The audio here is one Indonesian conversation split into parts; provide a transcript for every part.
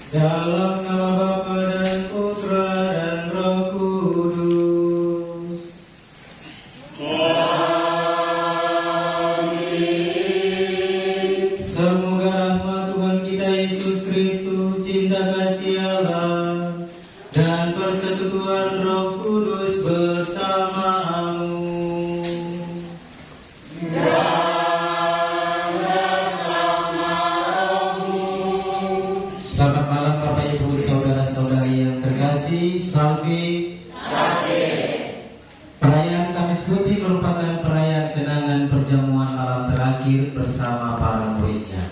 Dalam nama Bapa dan Putra dan Roh Kudus. Amin. Semoga rahmat Tuhan kita Yesus Kristus, cinta kasih Allah, dan persekutuan Roh Kudus bersamamu. Selamat malam Bapak Ibu saudara-saudari yang terkasih. Salve. Perayaan Kamis Putih merupakan perayaan kenangan perjamuan malam terakhir bersama para muridnya.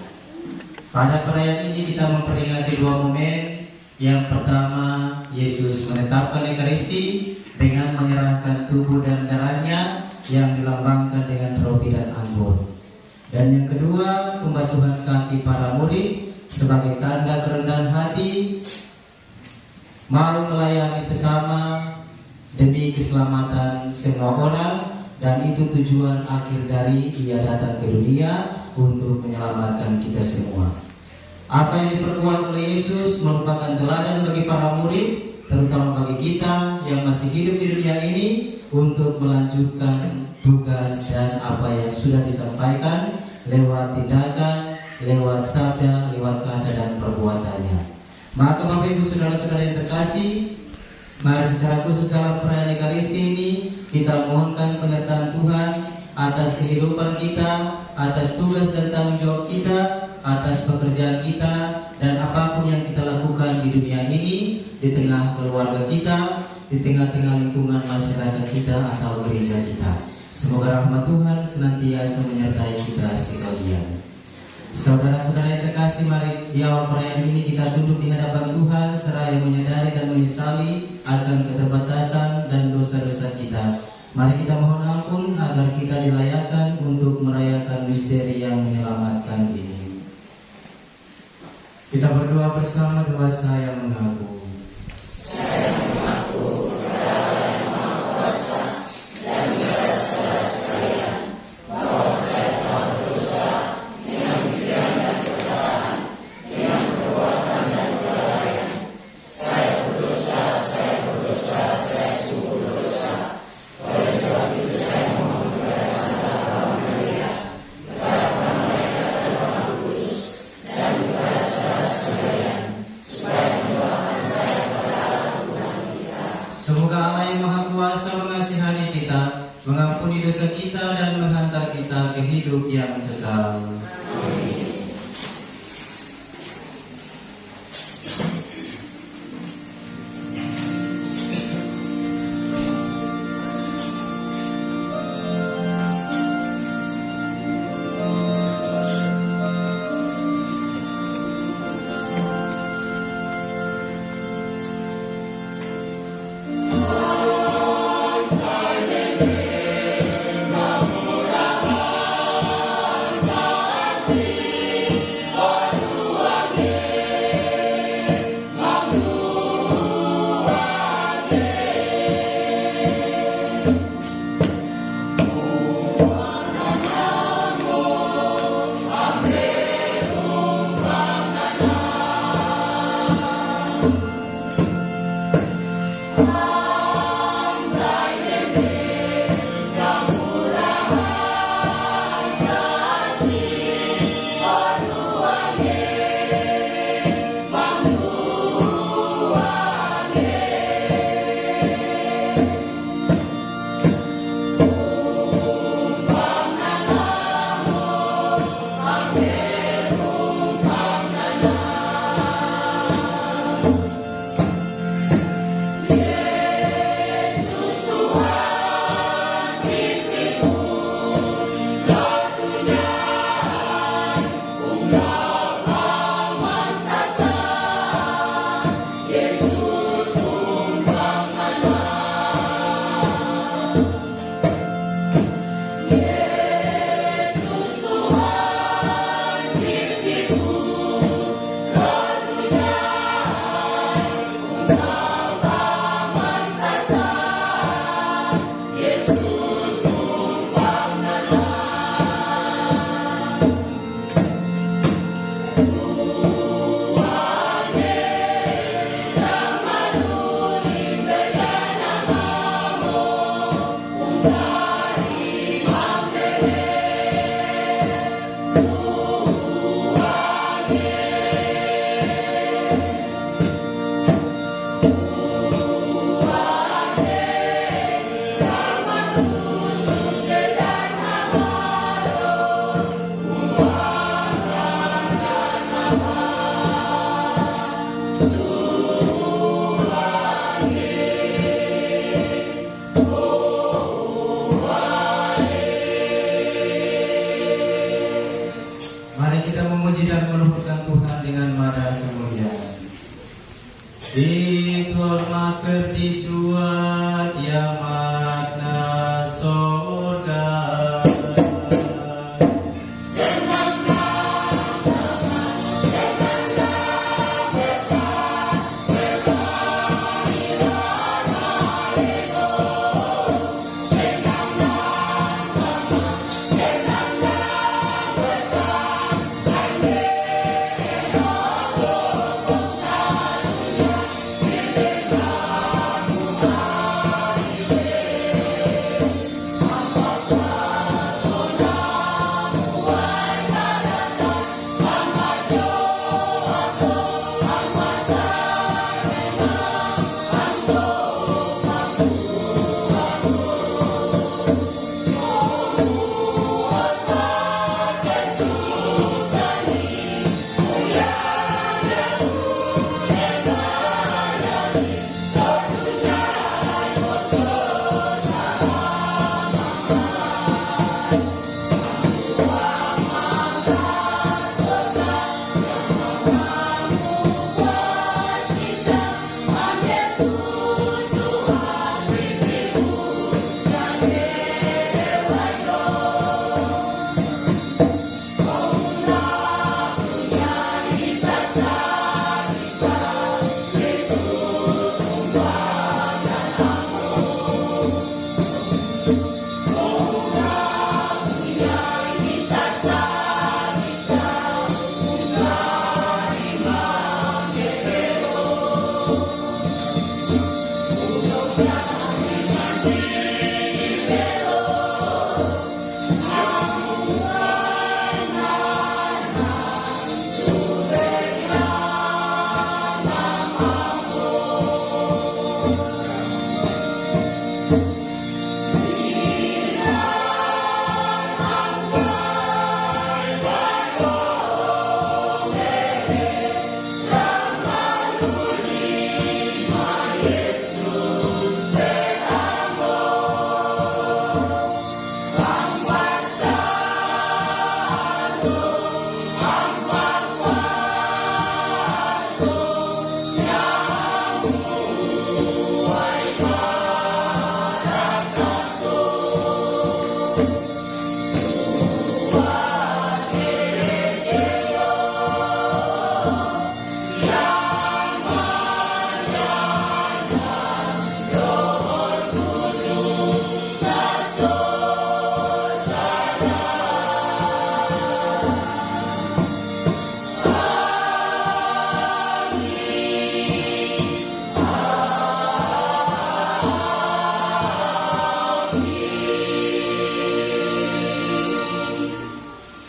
Pada perayaan ini kita memperingati dua momen. Yang pertama, Yesus menetapkan Ekaristi dengan menyerahkan tubuh dan darahnya yang dilambangkan dengan roti dan anggur. Dan yang kedua, pembasuhan kaki para murid sebagai tanda kerendahan hati, mau melayani sesama demi keselamatan semua orang, dan itu tujuan akhir dari Ia datang ke dunia untuk menyelamatkan kita semua. Apa yang diperbuat oleh Yesus merupakan teladan bagi para murid, terutama bagi kita yang masih hidup di dunia ini, untuk melanjutkan tugas dan apa yang sudah disampaikan lewat tindakan, lewat sabda, lewat kata dan perbuatannya. Maka Bapak Ibu saudara-saudara yang terkasih, mari secara khusus dalam perayaan Ekaristi ini kita mohonkan penyertaan Tuhan atas kehidupan kita, atas tugas dan tanggung jawab kita, atas pekerjaan kita, dan apapun yang kita lakukan di dunia ini, di tengah keluarga kita, di tengah-tengah lingkungan masyarakat kita atau gereja kita. Semoga rahmat Tuhan senantiasa menyertai kita sekalian. Saudara-saudara yang terkasih, mari di awal perayaan ini kita tunduk di hadapan Tuhan seraya menyadari dan menyesali akan keterbatasan dan dosa-dosa kita. Mari kita mohon ampun agar kita dilayakkan untuk merayakan misteri yang menyelamatkan ini. Kita berdoa bersama, doa saya mengaku. Saya mengaku kepada Allah yang Maha Kuasa dan kepada saudara sekalian bahwa saya telah berdosa dengan pikiran dan perkataan, dengan perbuatan dan kelalaian. Saya berdosa, saya sungguh berdosa. Oleh sebab itu saya mohon kepada Santa Roma Maria, kepada para malaikat dan Roh Kudus, dan kepada saudara sekalian, supaya mendoakan saya kepada Allah Tuhan kita. Semoga Allah yang Maha Kuasa mengasihani kita, mengampuni dosa kita, dan menghantar kita ke hidup yang kekal. Amin. Amin.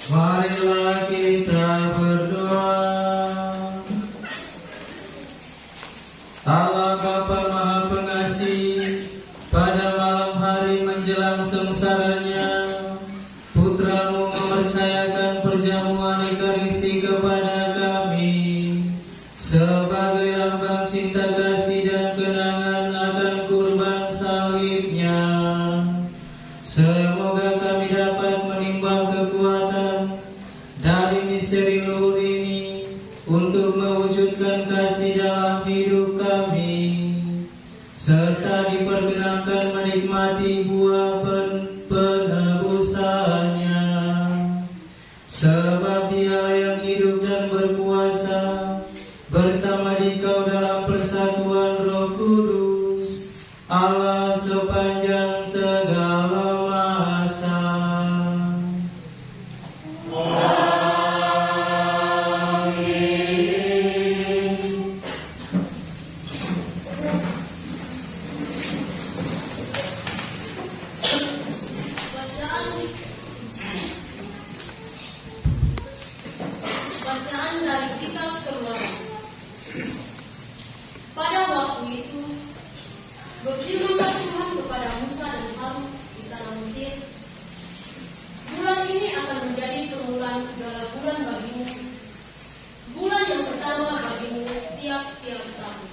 Marilah kita berdoa. Allah Bapa Maha Pengasih, pada malam hari menjelang sengsaranya, Putramu mempercayakan perjamuan Ekaristi kepada kami sebagai lambang cinta kasih dan kenangan akan kurban salibnya. Semoga kami dapat menimbang kekuatan dari misteri luhur ini untuk mewujudkan kasih dalam hidup kami, serta diperkenankan menikmati buah penebusannya. Sebab Dialah yang hidup dan berkuasa bersama Dikau dalam persatuan Roh Kudus, Allah sepanjang segala masa. Bacaan dari kitab Keluaran. Pada waktu itu, berfirmanlah Tuhan kepada Musa dan Harun di tanah Mesir, bulan ini akan menjadi permulaan segala bulan bagimu, bulan yang pertama bagimu tiap-tiap tahun.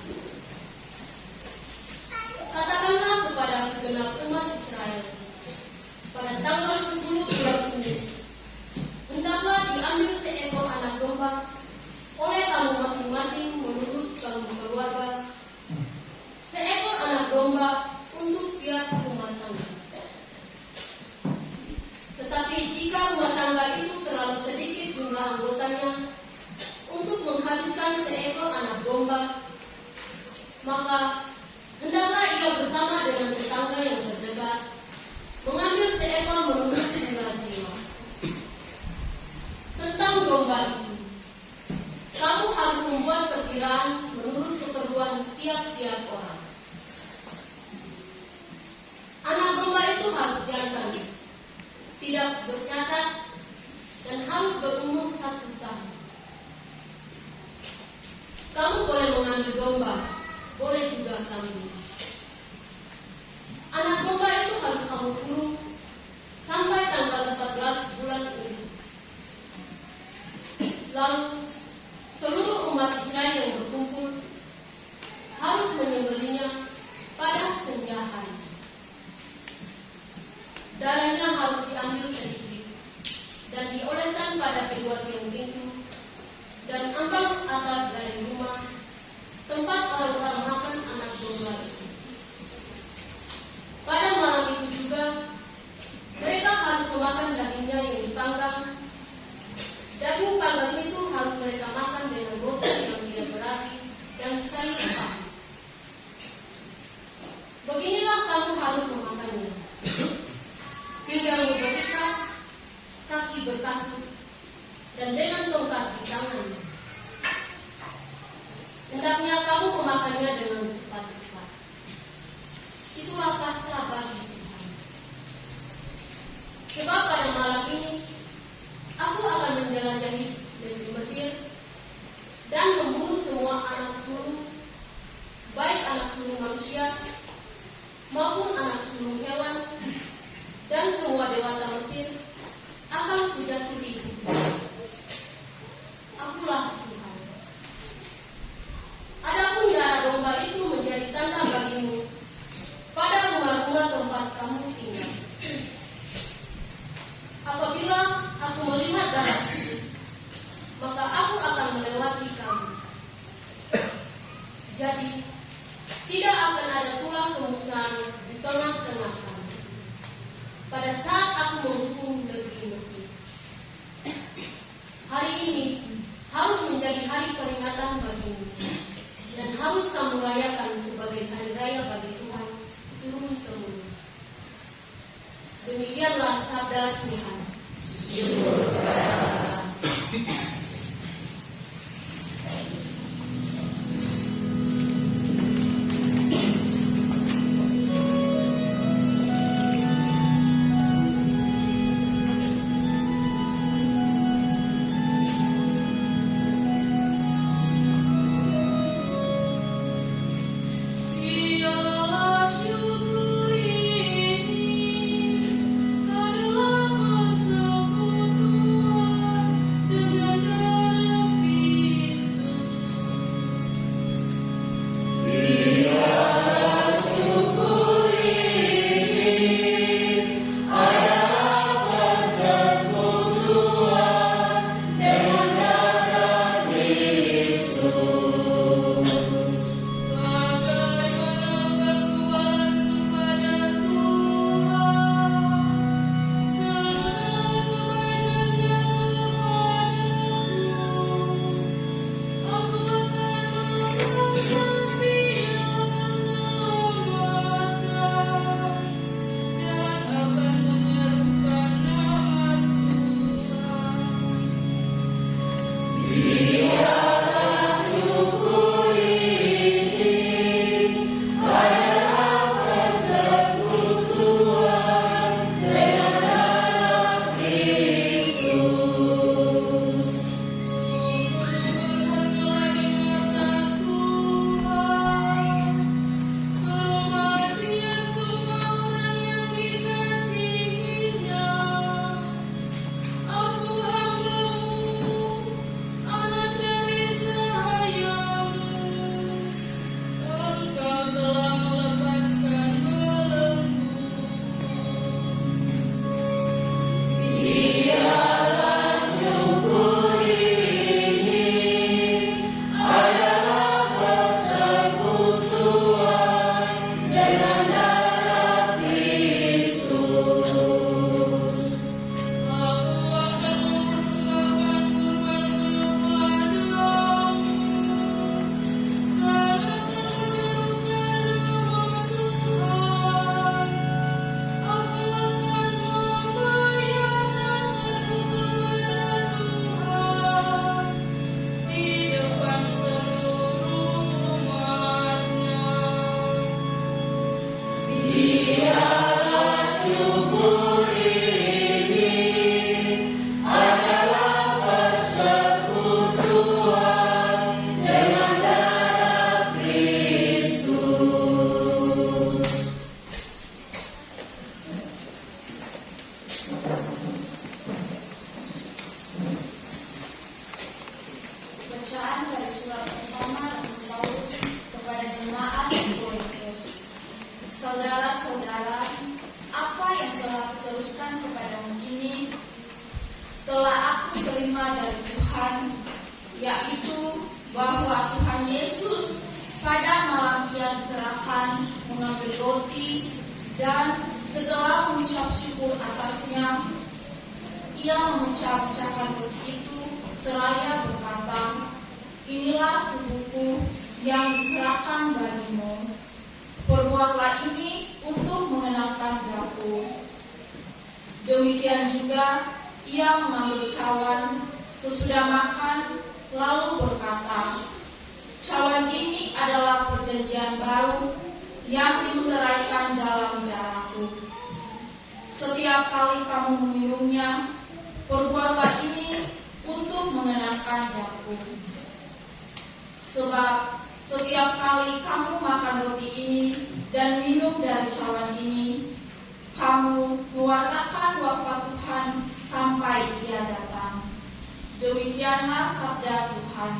Katakanlah kepada segenap umat Israel, pada tanggal 10 bulan ini, hendaklah diambil seekor anak domba oleh kamu masing-masing menurut kamu keluarga, seekor anak domba untuk tiap rumah tangga. Tetapi jika rumah tangga itu terlalu sedikit jumlah anggotanya untuk menghabiskan seekor anak domba, maka hendaklah ia bersama dengan tetangga yang terdekat mengambil seekor menurut jumlah jiwa. Tentang domba itu, kamu harus membuat perkiraan menurut keperluan tiap-tiap orang. Anak domba itu harus jantan, tidak bercacat, dan harus berumur 1 tahun. Kamu boleh mengambil domba, boleh juga kambing. Anak domba itu harus kamu kurung sampai tanggal 14 bulan ini. Lalu seluruh umat Israel yang berkumpul harus menyembelihnya pada senja hari. Darahnya harus diambil sedikit dan dioleskan pada kedua tiang pintu dan ambang atas dari rumah tempat orang-orang makan anak domba itu. Pada malam itu juga mereka harus memakan dagingnya yang dipanggang. Daging panggang itu harus mereka makan dengan roti yang tidak berarti dan sayur pahit. Beginilah kamu harus memakannya. dan dengan tongkat di tangan. Hendaknya kamu memakannya dengan cepat-cepat. Itulah Paskah bagi Tuhan. Sebab pada malam ini aku akan menjelajahi negeri Mesir dan membunuh semua anak sulung, baik anak sulung manusia maupun anak sulung hewan, dan semua dewata Mesir akan kujatuhi hukuman. Akulah Tuhan. Adapun darah domba itu menjadi tanda bagimu pada rumah-rumah tempat kamu tinggal. Apabila aku melihat darah itu, maka aku akan melewati kamu. Jadi, tidak akan ada tulang kemusnahan di tengah-tengah kamu pada saat aku menghukum negeri Mesir. Hari ini harus menjadi hari peringatan bagimu, dan harus kamu rayakan sebagai hari raya bagi Tuhan turun-temurun. Demikianlah sabda Tuhan. Bacaan dari surat pertama Rasul Paulus kepada jemaat di Korintus. Saudara-saudara, apa yang telah kuteruskan kepadamu ini telah aku terima dari Tuhan, yaitu bahwa Tuhan Yesus pada malam Ia diserahkan mengambil roti, dan setelah mengucap syukur atasnya, Ia memecah-mecahkan roti itu seraya berkata, "Inilah tubuhku yang diserahkan bagimu. Perbuatlah ini untuk mengenangkan aku." Demikian juga Ia mengambil cawan Sesudah makan, lalu berkata, "Cawan ini adalah perjanjian baru yang dimeteraikan dalam darahku. Setiap kali kamu meminumnya, perbuatlah ini untuk mengenangkan aku. Sebab setiap kali kamu makan roti ini dan minum dari cawan ini, kamu mewartakan wafat Tuhan sampai Dia datang." Demikianlah sabda Tuhan.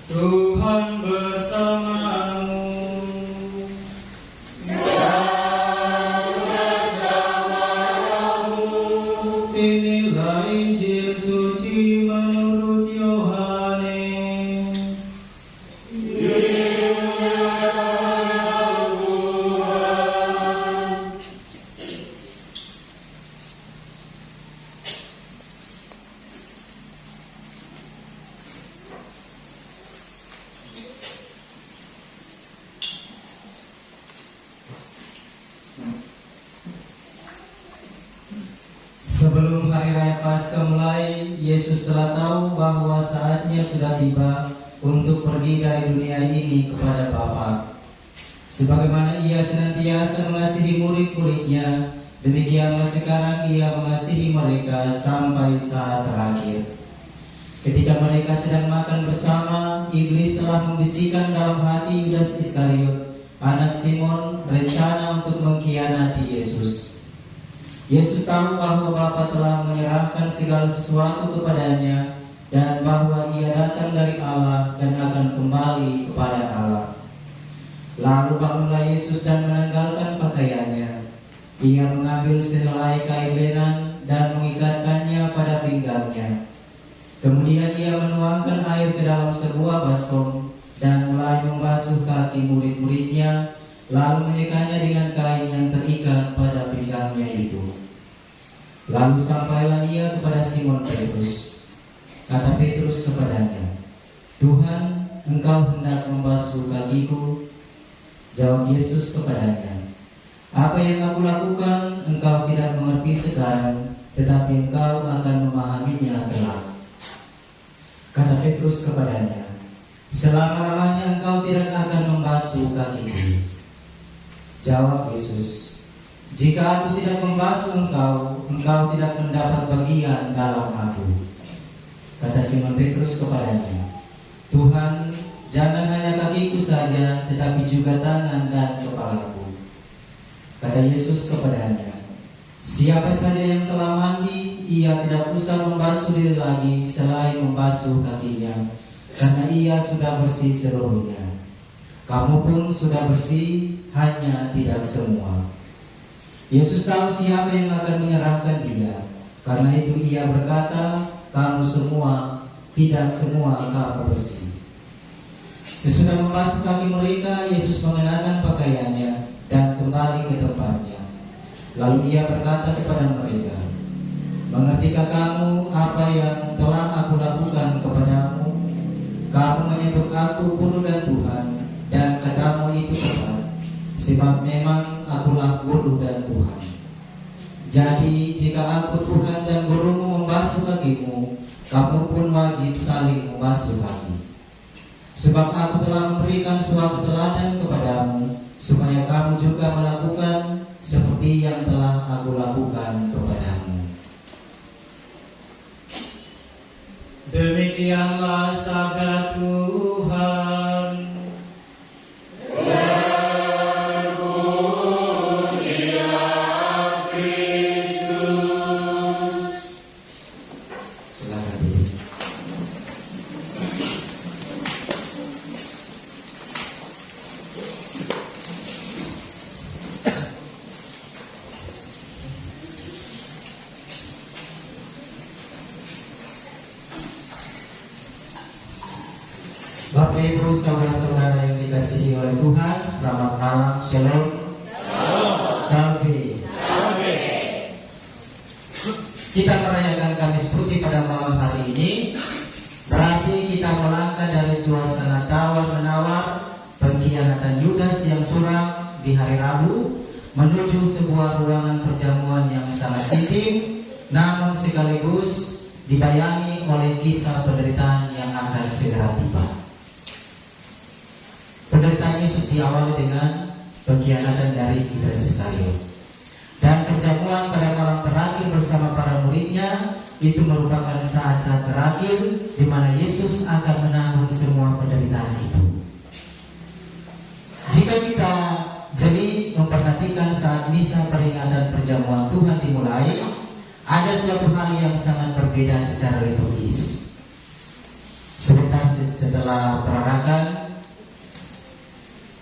Tuhan bersamamu. Inilah Injil suci menurut Yohanes. Sebelum hari raya Paskah mulai, Yesus telah tahu bahwa saatnya sudah tiba untuk pergi dari dunia ini kepada Bapa. Sebagaimana Ia senantiasa mengasihi murid-muridnya, demikianlah sekarang Ia mengasihi mereka sampai saat terakhir. Ketika mereka sedang makan bersama, iblis telah membisikkan dalam hati Yudas Iskariot, anak Simon, rencana untuk mengkhianati Yesus. Yesus tahu bahwa Bapa telah menyerahkan segala sesuatu kepadanya dan bahwa Ia datang dari Allah dan akan kembali kepada Allah. Lalu bangunlah Yesus dan menanggalkan pakaiannya. Ia mengambil sehelai kain lenan dan mengikatkannya pada pinggangnya. Kemudian Ia menuangkan air ke dalam sebuah baskom dan mulai membasuh kaki murid-muridnya, lalu menyekanya dengan kain yang terikat pada pinggangnya itu. Lalu sampailah Ia kepada Simon Petrus. Kata Petrus kepadanya, "Tuhan, Engkau hendak membasuh kakiku?" Jawab Yesus kepadanya, "Apa yang aku lakukan engkau tidak mengerti sekarang, tetapi engkau akan memahaminya kelak." Kata Petrus kepadanya, "Selama-lamanya engkau tidak akan membasuh kakiku." Jawab Yesus, "Jika aku tidak membasuh engkau, engkau tidak mendapat bagian dalam aku." Kata Simon Petrus kepadanya, "Tuhan, jangan hanya kakiku saja, tetapi juga tangan dan kepalaku." Kata Yesus kepadanya, "Siapa saja yang telah mandi, ia tidak usah membasuh diri lagi selain membasuh kakinya, karena ia sudah bersih seluruhnya. Kamu pun sudah bersih, hanya tidak semua." Yesus tahu siapa yang akan menyerahkan Dia. Karena itu Ia berkata, "Kamu semua, tidak semua kamu bersih." Sesudah membasuh kaki mereka, Yesus mengenakan pakaiannya dan kembali ke tempatnya. Lalu Ia berkata kepada mereka, Mengertikah kamu apa yang telah aku lakukan kepadamu? Kamu menyebut aku guru dan Tuhan, dan katamu itu tepat, sebab memang akulah guru dan Tuhan. Jadi jika aku Tuhan dan gurumu membasuh kakimu, kamu pun wajib saling membasuh kaki. Sebab aku telah memberikan suatu teladan kepadamu, supaya kamu juga melakukan seperti yang telah aku lakukan kepadamu. Demikianlah sabda Tuhan. Silakan duduk. Bapak Ibu saudara-saudara yang dikasihi oleh Tuhan, selamat malam, shalom. Salve. Kita merayakan Kamis Putih pada malam hari ini. Berarti kita melangkah dari suasana tawar-menawar pengkhianatan Yudas yang suram di hari Rabu menuju sebuah ruangan perjamuan yang sangat intim, namun sekaligus dibayangi oleh kisah penderitaan yang akan segera tiba. Penderitaan Yesus diawali dengan pengkhianatan dari Yudas Iskariot. Dan perjamuan pada malam terakhir bersama para muridnya itu merupakan saat-saat terakhir di mana Yesus akan menanggung semua penderitaan itu. Jika kita jeli memperhatikan saat misa peringatan perjamuan Tuhan dimulai, ada suatu hal yang sangat berbeda secara liturgis. Sebentar setelah perarakan,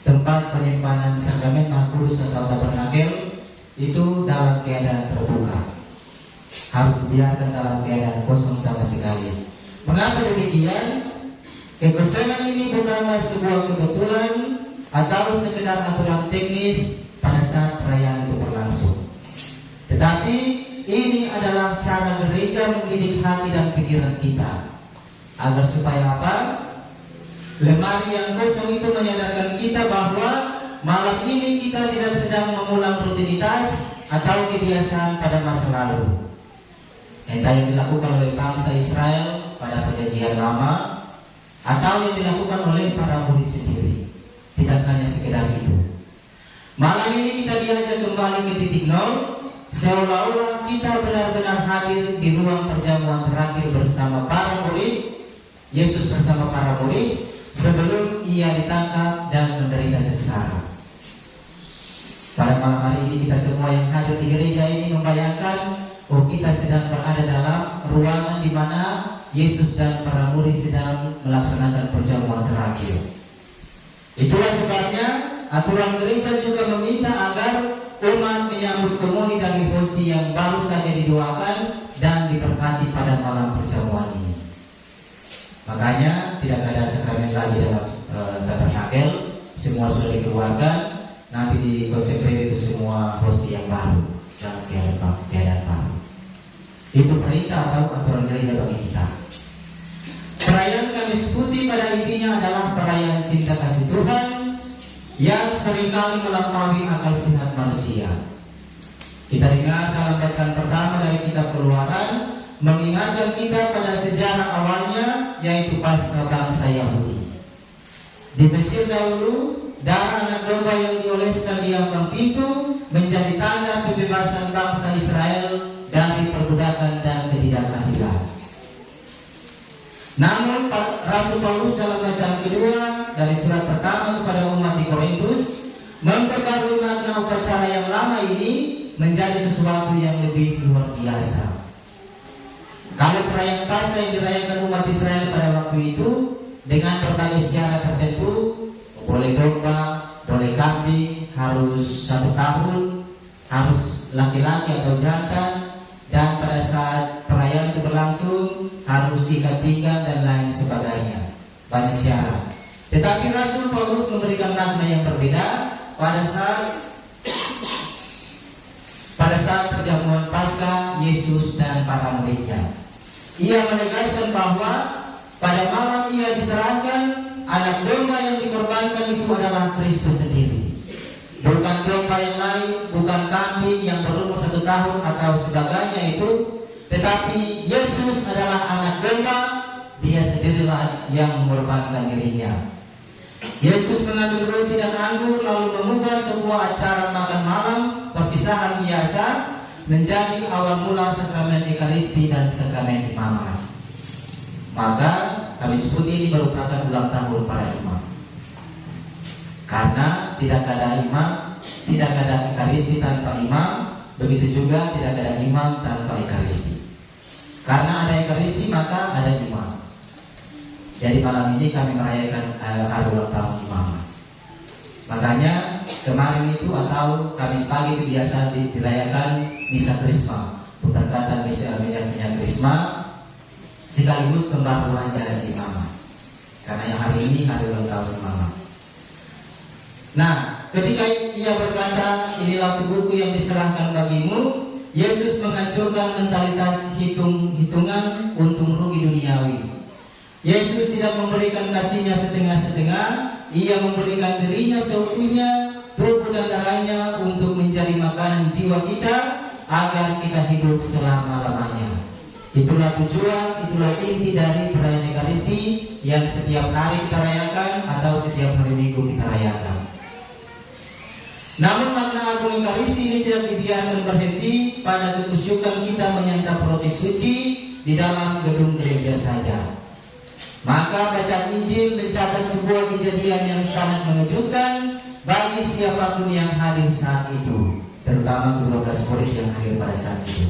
tempat penyimpanan sakramen Maha Kudus atau tabernakel itu dalam keadaan terbuka, harus dibiarkan dalam keadaan kosong sama sekali. Mengapa demikian? Kekosongan ini bukanlah sebuah kebetulan atau sekedar aturan teknis pada saat perayaan itu berlangsung, tetapi ini adalah cara gereja mendidik hati dan pikiran kita, agar supaya apa? Lemari yang kosong itu menyadarkan kita bahwa malam ini kita tidak sedang mengulang rutinitas atau kebiasaan pada masa lalu. Entah yang dilakukan oleh bangsa Israel pada perjanjian lama atau yang dilakukan oleh para murid sendiri. Tidak hanya sekedar itu. Malam ini kita diajak kembali ke titik nol, seolah-olah kita benar-benar hadir di ruang perjamuan terakhir bersama para murid, Yesus bersama para murid, sebelum ia ditangkap dan menderita sengsara. Pada malam hari ini kita semua yang hadir di gereja ini membayangkan kita sedang berada dalam ruangan di mana Yesus dan para murid sedang melaksanakan perjamuan terakhir. Itulah sebabnya aturan gereja juga meminta agar umat menyambut komuni dari hosti yang baru saja didoakan dan diberkati pada malam perjamuan ini. Makanya tidak ada sakramen lagi dalam tabernakel, semua sudah dikeluarkan. Nanti dikonsekrasi itu semua hosti yang baru dalam keadaan baru. Itu perintah atau aturan gereja bagi kita. Perayaan Kamis Putih pada intinya adalah perayaan cinta kasih Tuhan yang seringkali melampaui akal sehat manusia. Kita dengar dalam bacaan pertama dari kitab Keluaran mengingatkan kita pada sejarah awalnya, yaitu Paskah bangsa Yahudi. Di Mesir dahulu, darah anak domba yang dioleskan di ambang pintu menjadi tanda pembebasan bangsa Israel dari perbudakan dan ketidakadilan. Namun Rasul Paulus dalam bacaan kedua dari surat pertama kepada umat di Korintus memperbarui makna upacara yang lama ini menjadi sesuatu yang lebih luar biasa. Kalau perayaan Paskah yang dirayakan umat Israel pada waktu itu dengan berbagai syarat tertentu, boleh domba, boleh kambing, harus 1 tahun, harus laki-laki atau jantan, dan pada saat perayaan itu berlangsung harus ikat pinggang dan lain sebagainya. Banyak syarat. Tetapi Rasul Paulus memberikan makna yang berbeda pada saat perjamuan Paskah Paskah Yesus dan para muridnya. Ia menegaskan bahwa pada malam ia diserahkan, anak domba yang dikorbankan itu adalah Kristus sendiri. Bukan domba yang lain, bukan kambing yang berumur 1 tahun atau sebagainya itu, tetapi Yesus adalah anak domba. Dia sendirilah yang mengorbankan dirinya. Yesus mengambil roti dan anggur lalu mengubah sebuah acara makan malam perpisahan biasa menjadi awal mula sakramen Ekaristi dan sakramen imamat. Maka Kamis Putih ini merupakan ulang tahun para imam. Karena tidak ada imam, tidak ada Ekaristi tanpa imam, begitu juga tidak ada imam tanpa Ekaristi. Karena ada Ekaristi maka ada imam. Jadi malam ini kami merayakan hari ulang tahun imamat. Makanya kemarin itu atau Kamis pagi itu biasa dirayakan misa Krisma, pemberkatan misa minyak Krisma sekaligus pembaruan jalan imamat. Karena yang hari ini hari ulang tahun imamat. Nah, ketika ia berkata, inilah tubuhku yang diserahkan bagimu, Yesus menghancurkan mentalitas hitung-hitungan untung rugi duniawi. Yesus tidak memberikan kasihnya setengah-setengah, ia memberikan dirinya seutuhnya, tubuh dan darahnya untuk menjadi makanan jiwa kita agar kita hidup selama-lamanya. Itulah tujuan, itulah inti dari perayaan Ekaristi yang setiap hari kita rayakan atau setiap hari Minggu kita rayakan. Namun makna agung Ekaristi ini tidak dibiarkan berhenti pada kekusyukan kita menyantap roti suci di dalam gedung gereja saja. Maka bacaan Injil mencatat sebuah kejadian yang sangat mengejutkan bagi siapapun yang hadir saat itu, terutama ke-12 murid yang hadir pada saat itu.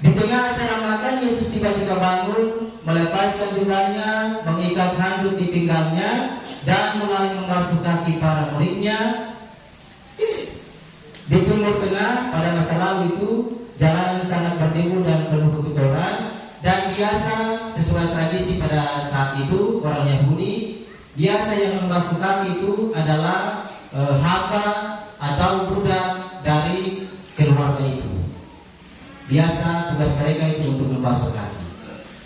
Di tengah acara makan, Yesus tiba-tiba bangun, melepaskan jubahnya, mengikat handuk di pinggangnya, dan mulai membasuh kaki para muridnya. Di Timur Tengah pada masa lalu itu, jalanan sangat berdebu dan penuh kekotoran. Dan biasa sesuai tradisi pada saat itu orang Yahudi, biasa yang membasuh kaki itu adalah hamba atau budak dari keluarga itu. Biasa tugas mereka itu untuk membasuh kaki.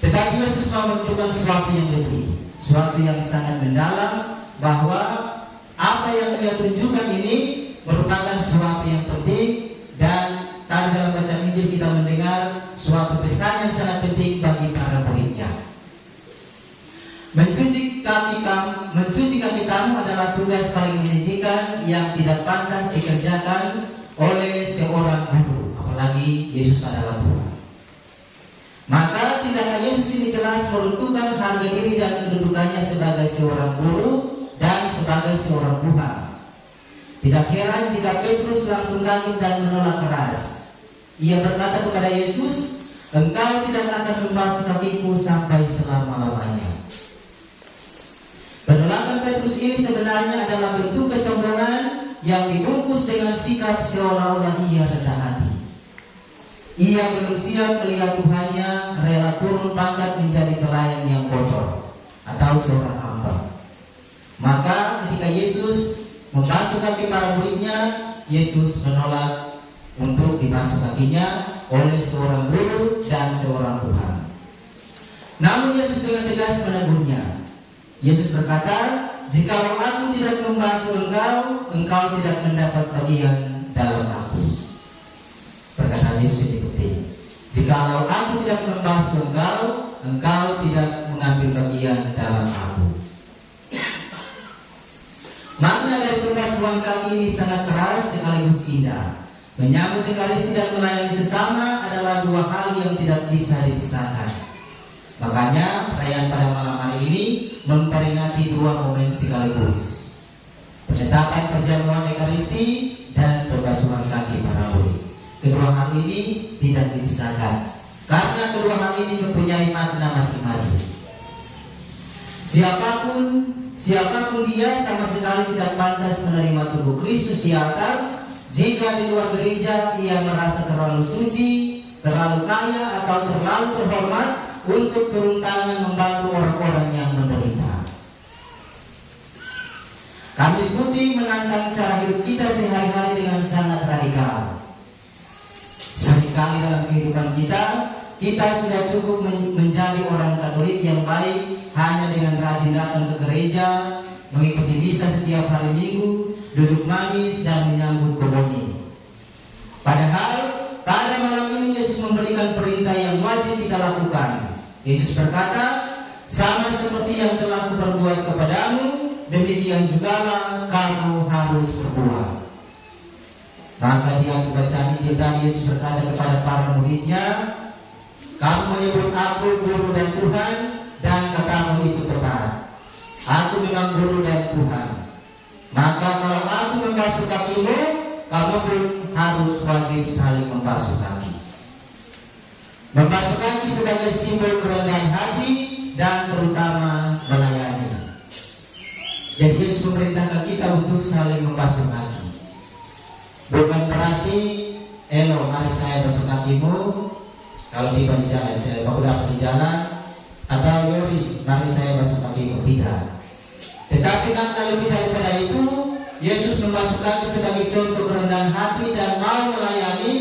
Tetapi Yesus mau menunjukkan sesuatu yang lebih, sesuatu yang sangat mendalam, bahwa apa yang ia tunjukkan ini merupakan sesuatu yang penting. Dan tadi dalam bacaan Injil kita mendengar suatu pesan yang sangat penting bagi para muridnya. Mencuci kaki kamu adalah tugas paling menjijikan yang tidak pantas dikerjakan oleh seorang guru, apalagi Yesus adalah Tuhan. Maka tindakan Yesus ini jelas meruntuhkan harga diri dan kedudukannya sebagai seorang guru dan sebagai seorang Tuhan. Tidak heran jika Petrus langsung kaget dan menolak keras. Ia berkata kepada Yesus, "Engkau tidak akan membasuh kakiku sampai selama-lamanya." Penolakan Petrus ini sebenarnya adalah bentuk kesombongan yang dibungkus dengan sikap seolah-olah ia rendah hati. Ia belum siap melihat Tuhannya rela turun pangkat menjadi pelayan yang kotor atau seorang hamba. Maka ketika Yesus membasuh kaki para muridnya, Yesus menolak untuk dibasuh kakinya oleh seorang guru dan seorang Tuhan. Namun Yesus dengan tegas menegurnya. Yesus berkata, "Jikalau aku tidak membasuh engkau, engkau tidak mendapat bagian dalam aku." Perkataan Yesus ini penting. Jikalau aku tidak membasuh engkau, engkau tidak mengambil bagian dalam aku. Makna dari pembasuhan kaki ini sangat keras sekaligus indah. Menyambut Ekaristi dan melayani sesama adalah dua hal yang tidak bisa dipisahkan. Makanya perayaan pada malam hari ini memperingati dua momen sekaligus: penetapan perjamuan Ekaristi dan pembasuhan kaki para murid. Kedua hal ini tidak dipisahkan karena kedua hal ini mempunyai makna masing-masing. Siapapun dia sama sekali tidak pantas menerima tubuh Kristus di altar jika di luar gereja ia merasa terlalu suci, terlalu kaya atau terlalu terhormat untuk turun tangan membantu orang-orang yang menderita. Kamis Putih menantang cara hidup kita sehari-hari dengan sangat radikal. sekali dalam kehidupan kita. Kita sudah cukup menjadi orang Katolik yang baik hanya dengan rajin datang ke gereja, mengikuti misa setiap hari Minggu, duduk manis dan menyambut komuni. Padahal pada malam ini Yesus memberikan perintah yang wajib kita lakukan. Yesus berkata, sama seperti yang telah kuperbuat kepadamu, demikian jugalah kamu harus berbuat. Maka di bacaan Injil tadi Yesus berkata kepada para muridnya, kamu menyebut aku guru dan Tuhan, dan katamu itu tepat. Aku memang guru dan Tuhan. Maka kalau aku membasuh kakimu, kamu pun harus wajib saling membasuh kaki. Membasuh kaki sebagai simbol kerendahan hati dan terutama melayani. Jadi Yesus memerintahkan kita untuk saling membasuh kaki. Bukan berarti, mari saya basuh kakimu kalau tiba di jalan, kalau dapat di jalan, atau Yoris, mari saya basuh kakimu. Tidak. Tetapi kan lebih daripada itu, Yesus membasuh kaki sebagai contoh kerendahan hati dan mau melayani.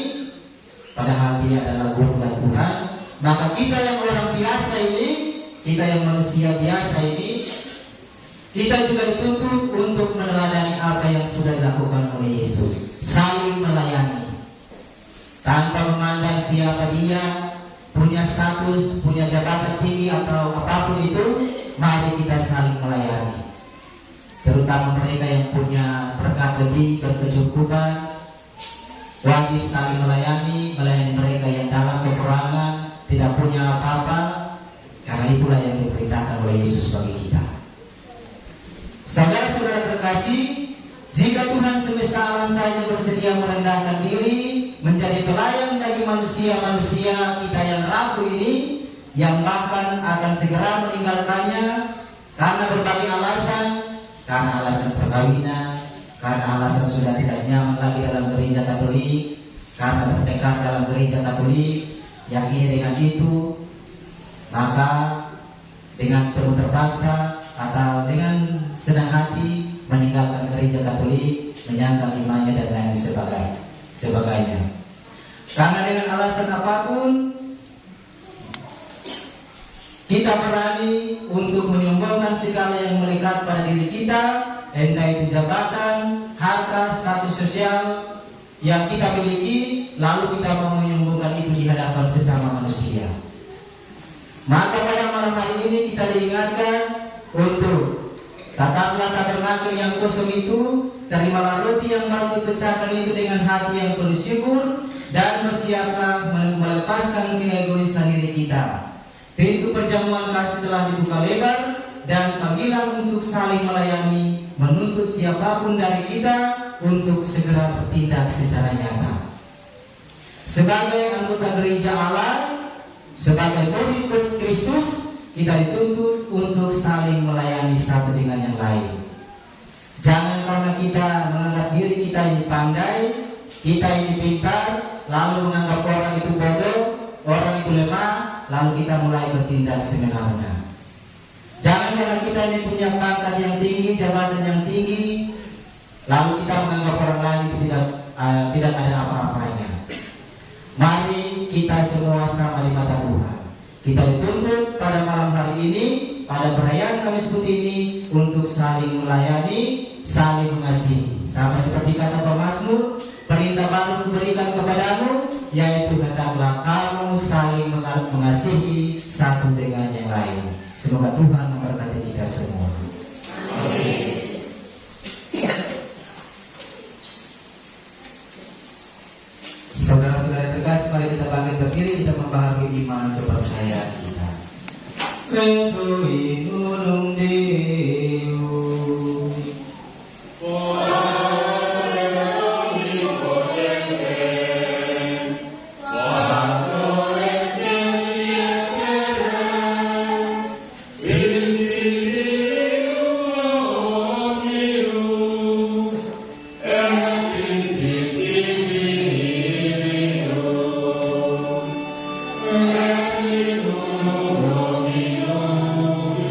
Padahal dia adalah guru dan Tuhan. Maka kita yang orang biasa ini, kita yang manusia biasa ini, kita juga dituntut untuk meneladani apa yang sudah dilakukan oleh Yesus. Saling melayani. Tanpa memandang siapa dia, punya status, punya jabatan tinggi atau apapun itu, mari kita saling melayani. Terutama mereka yang punya berkat lebih, berkecukupan, wajib saling melayani mereka yang dalam kekurangan, tidak punya apa-apa, karena itulah yang diperintahkan oleh Yesus bagi kita. Saudara-saudara terkasih, jika Tuhan semesta alam saja bersedia merendahkan diri, menjadi pelayan bagi manusia-manusia kita yang rapuh ini, yang bahkan akan segera meninggalkannya karena berbagai alasan, karena alasan perkawinan, karena alasan sudah tidak nyaman lagi dalam gereja Katolik, karena bertekad dalam gereja Katolik, yang ini dengan itu, maka dengan penuh terpaksa atau dengan senang hati meninggalkan gereja Katolik, menyangkal imannya dan lain sebagainya. Karena dengan alasan apapun, kita berani untuk menyombongkan segala yang melekat pada diri kita, entah itu jabatan, harta, status sosial yang kita miliki, lalu kita mau menyombongkan itu di hadapan sesama manusia. Maka pada malam hari ini kita diingatkan untuk tataplah tabernakel yang kosong itu, terimalah roti yang baru dipecahkan itu dengan hati yang penuh syukur, dan bersiaplah melepaskan keegoisan diri kita. Pintu perjamuan kasih telah dibuka lebar, dan panggilan untuk saling melayani menuntut siapapun dari kita untuk segera bertindak secara nyata. Sebagai anggota gereja Allah, sebagai murid Kristus, kita dituntut untuk saling melayani satu dengan yang lain. Jangan karena kita menganggap diri kita ini pandai, kita ini pintar, lalu menganggap orang itu bodoh, orang itu lemah, lalu kita mulai bertindak semena-mena. Jangan karena kita ini punya pangkat yang tinggi, jabatan yang tinggi, lalu kita menganggap orang lain itu tidak ada apa-apanya. Mari kita semua sama di mata Tuhan. Kita dituntut pada malam hari ini, pada perayaan Kamis Putih ini, untuk saling melayani, saling mengasihi. Sama seperti kata pemazmur, perintah baru kuberikan kepadamu, yaitu hendaklah kamu saling mengasihi satu dengan yang lain. Semoga Tuhan memberkati kita semua. Amin. Saudara-saudara terkasih, mari kita bangkit berdiri, kita membaharui iman kepercayaan kita. Credo in unum Deum.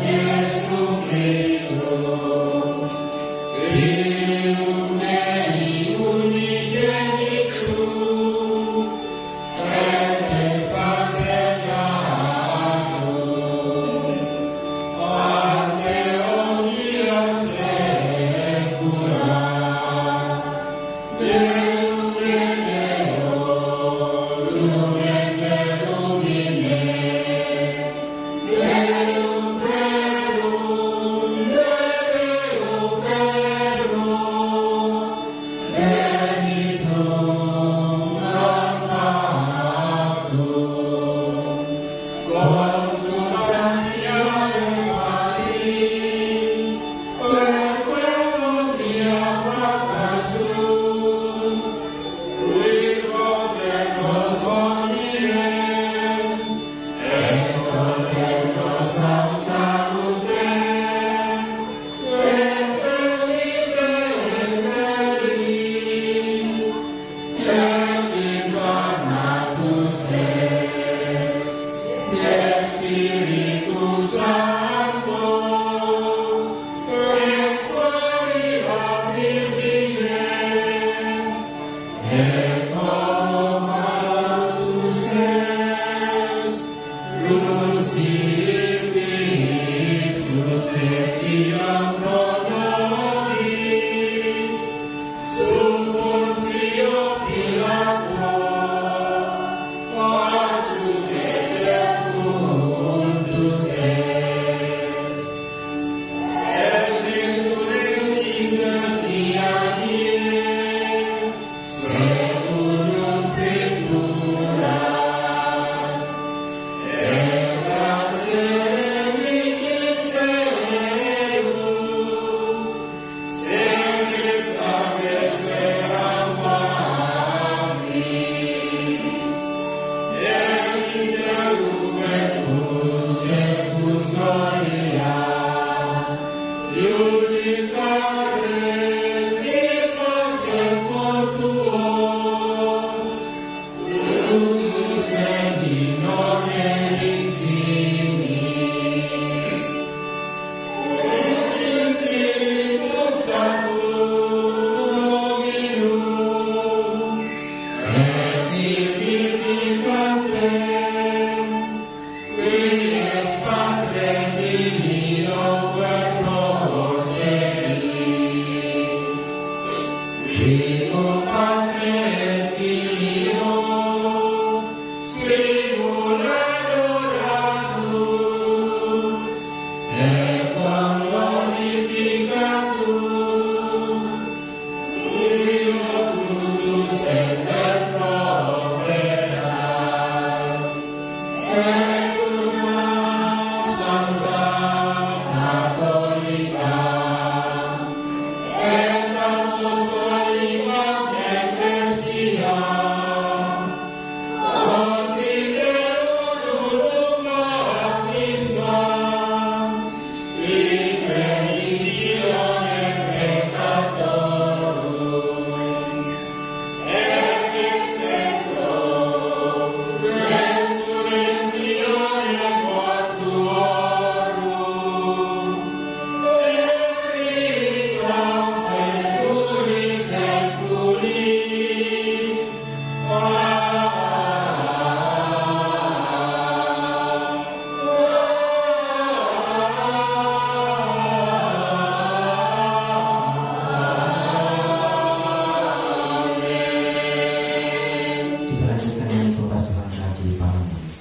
Yes. dilanjutkan dengan pembasuhan kaki para murid.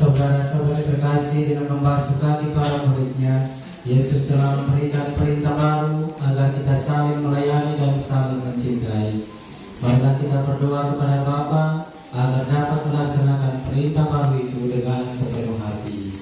Saudara-saudara terkasih, dengan membasuh kaki para muridnya, Yesus telah memberikan perintah baru agar kita saling melayani dan saling mencintai. Marilah kita berdoa kepada Bapa agar dapat melaksanakan perintah baru itu dengan sepenuh hati.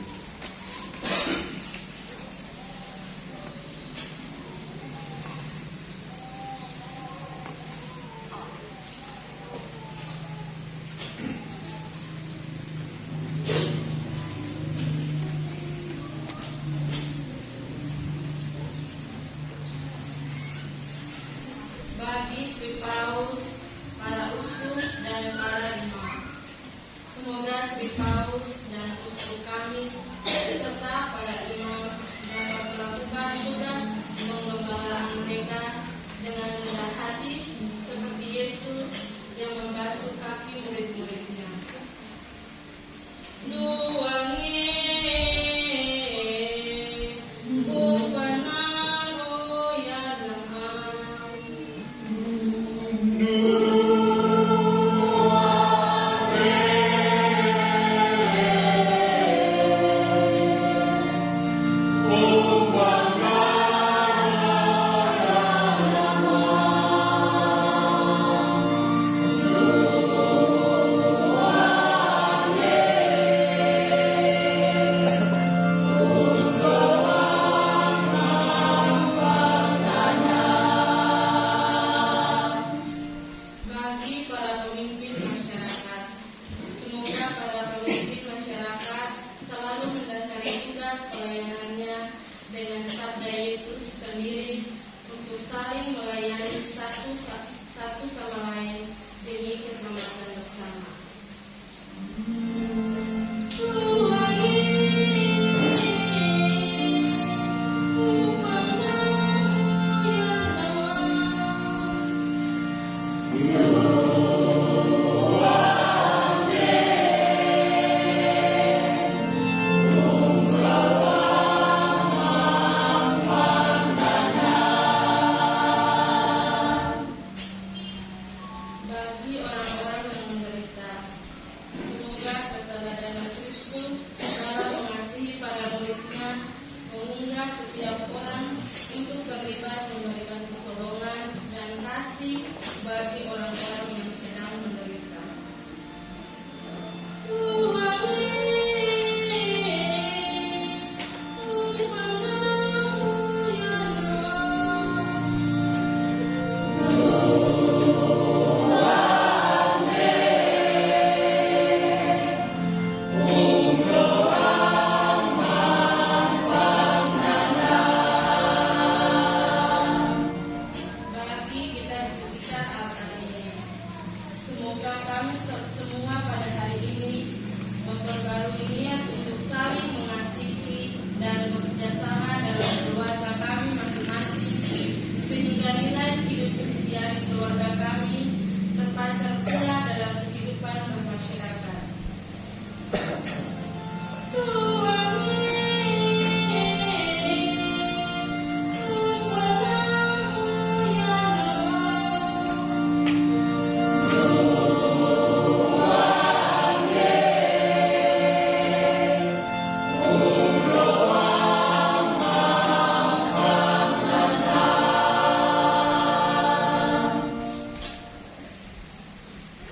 bagi Sri Paus, para uskup dan para imam. Semoga Sri Paus dan uskup kami serta para imam dapat melakukan tugas pengembalaan mereka dengan rendah hati seperti Yesus yang membasuh kaki murid-muridnya.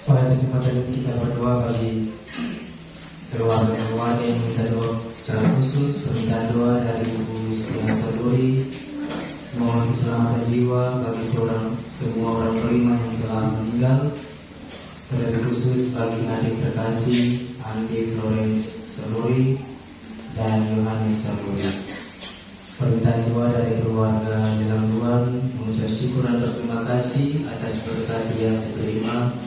Pada kesempatan ini kita berdoa bagi keluarga-keluarga yang minta doa secara khusus, permintaan doa dari Ibu Setia Saduri, mohon keselamatan jiwa bagi semua orang beriman yang telah meninggal, terlebih khusus bagi adik terkasih Andi Florence Saduri dan Yohanes Saduri. Permintaan doa dari keluarga Jelang mengucap syukur dan terima kasih atas berkat yang diterima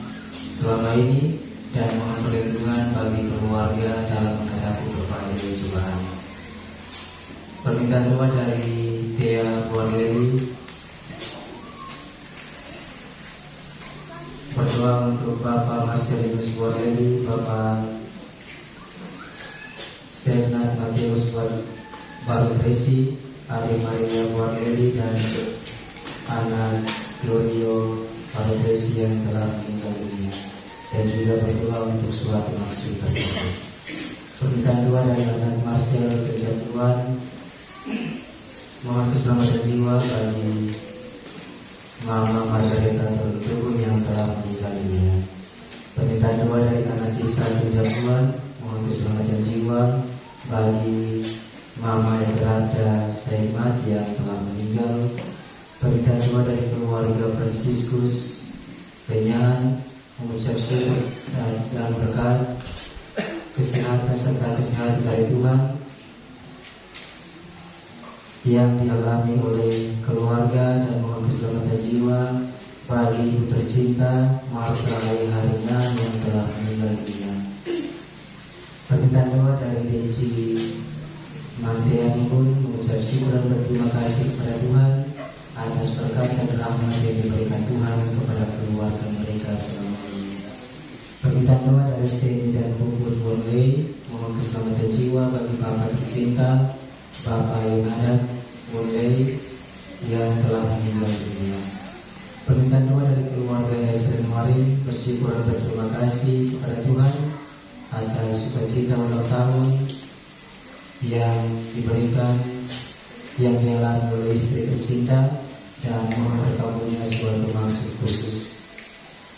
selama ini dan mohon perlindungan bagi keluarga dalam menghadapi berbagai cobaan. Permintaan doa dari Thea Buarleli, berdoa untuk Bapak Marcelinus Buarleli, Bapak Senat Mateus Barutresi, Adik Maria Buarleli dan anak Glorio Barutresi yang telah meninggal dunia, dan juga berdoa untuk suatu maksud tertentu. Permintaan doa dari anak Marcel Kejatuhan, mohon keselamatan jiwa bagi Mama Margareta Tertubuh yang telah meninggal dunia. Permintaan doa dari anak Isa Kejatuhan, mohon keselamatan jiwa bagi Mama Egrada Saimat yang telah meninggal. Permintaan doa dari keluarga Fransiskus Penyan, mengucap syukur dan berkat kesehatan serta kesehatan dari Tuhan yang dialami oleh keluarga, dan mohon keselamatan jiwa bagi ibu tercinta Marta harinya yang telah meninggal dunia. Permintaan doa dari Deci Manteani pun mengucap syukur dan berterima kasih kepada Tuhan atas berkat dan rahmat yang diberikan Tuhan kepada keluarga mereka selama ini. Permintaan doa dari Semi dan Puput Wonley mohon keselamatan jiwa bagi Bapak tercinta Bapak Yonadan Wonley yang telah meninggal dunia. Permintaan doa dari keluarga Esren Mari bersyukur dan berterima kasih kepada Tuhan atas sukacita ulang tahun yang diberikan yang dialami oleh istri tercinta dan mohon berkabulnya sebuah maksud khusus.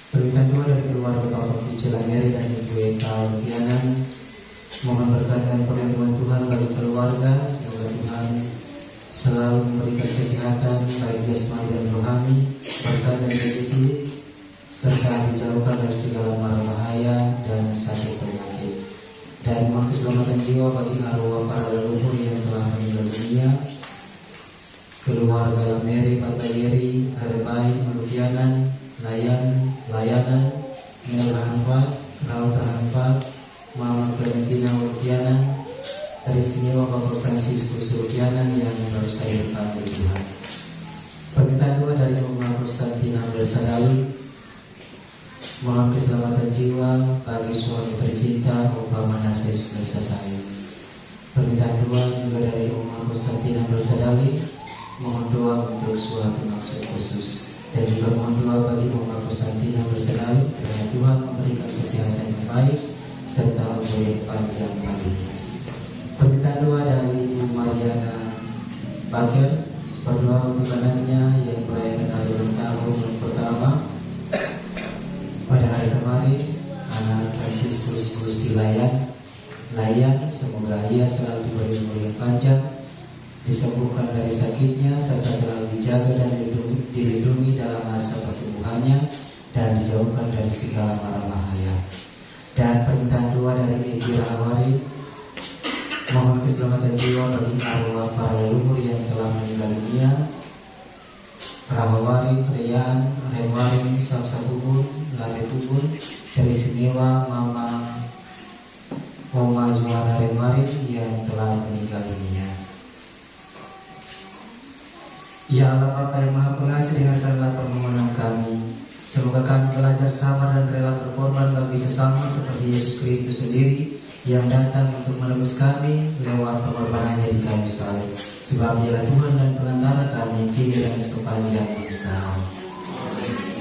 Permintaan doa dari keluarga Bapak Kicil Mary dan Ibu Eka Lutianan mohon berkat dan perlindungan Tuhan bagi keluarga, semoga Tuhan selalu memberikan kesehatan baik jasmani dan rohani, berkat dan rezeki, serta dijauhkan dari segala mara bahaya dan sakit penyakit. Dan mohon keselamatan jiwa bagi arwah para leluhur yang telah meninggal dunia, keluarga Mary Patayeri, Arebai, Lutianan, Layanan, Mel Rahampat, Raut Rahampat, Mama Clementina Lutianan, teristimewa Bapak Fransiskus Lutianan yang baru saja dipanggil Tuhan. Permintaan doa dari Oma Konstantina Bersadali, mohon keselamatan jiwa bagi suami tercinta Opa Manases Bersasai. Permintaan doa juga dari Oma Konstantina Bersadali, mohon doa untuk suatu maksud khusus. Dan juga mohon doa bagi Oma Konstantina Bersadali karena Tuhan memberikan kesehatan yang baik serta umur yang panjang baginya. Permintaan doa dari Ibu Mariana Bager, berdoa untuk anaknya yang merayakan hari ulang tahun yang pertama pada hari kemarin, anak Fransiskus Gusti Layan, semoga ia selalu diberi umur yang panjang, disembuhkan dari sakitnya, serta selalu dijaga dan dilindungi dalam masa pertumbuhannya dan dijauhkan dari segala mara bahaya. Dan permintaan doa dari Ibu Rahawari, mohon keselamatan jiwa bagi arwah para leluhur yang telah meninggal dunia, Rahawari, Priyan, Renwari, Sabsa Bubun, Late Bubun, teristimewa Mama Oma Zuhara Renwari yang telah meninggal dunia. Ya Allah Bapa yang Maha Pengasih, dengarkanlah permohonan kami. Semoga kami belajar sabar dan rela berkorban bagi sesama seperti Yesus Kristus sendiri yang datang untuk menebus kami lewat pengorbanannya di kayu salib. Sebab Dialah Tuhan dan Perantara kami kini dan sepanjang masa.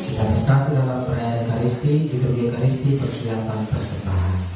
Kita bersatu dalam perayaan Ekaristi, liturgi Ekaristi, persiapan persembahan.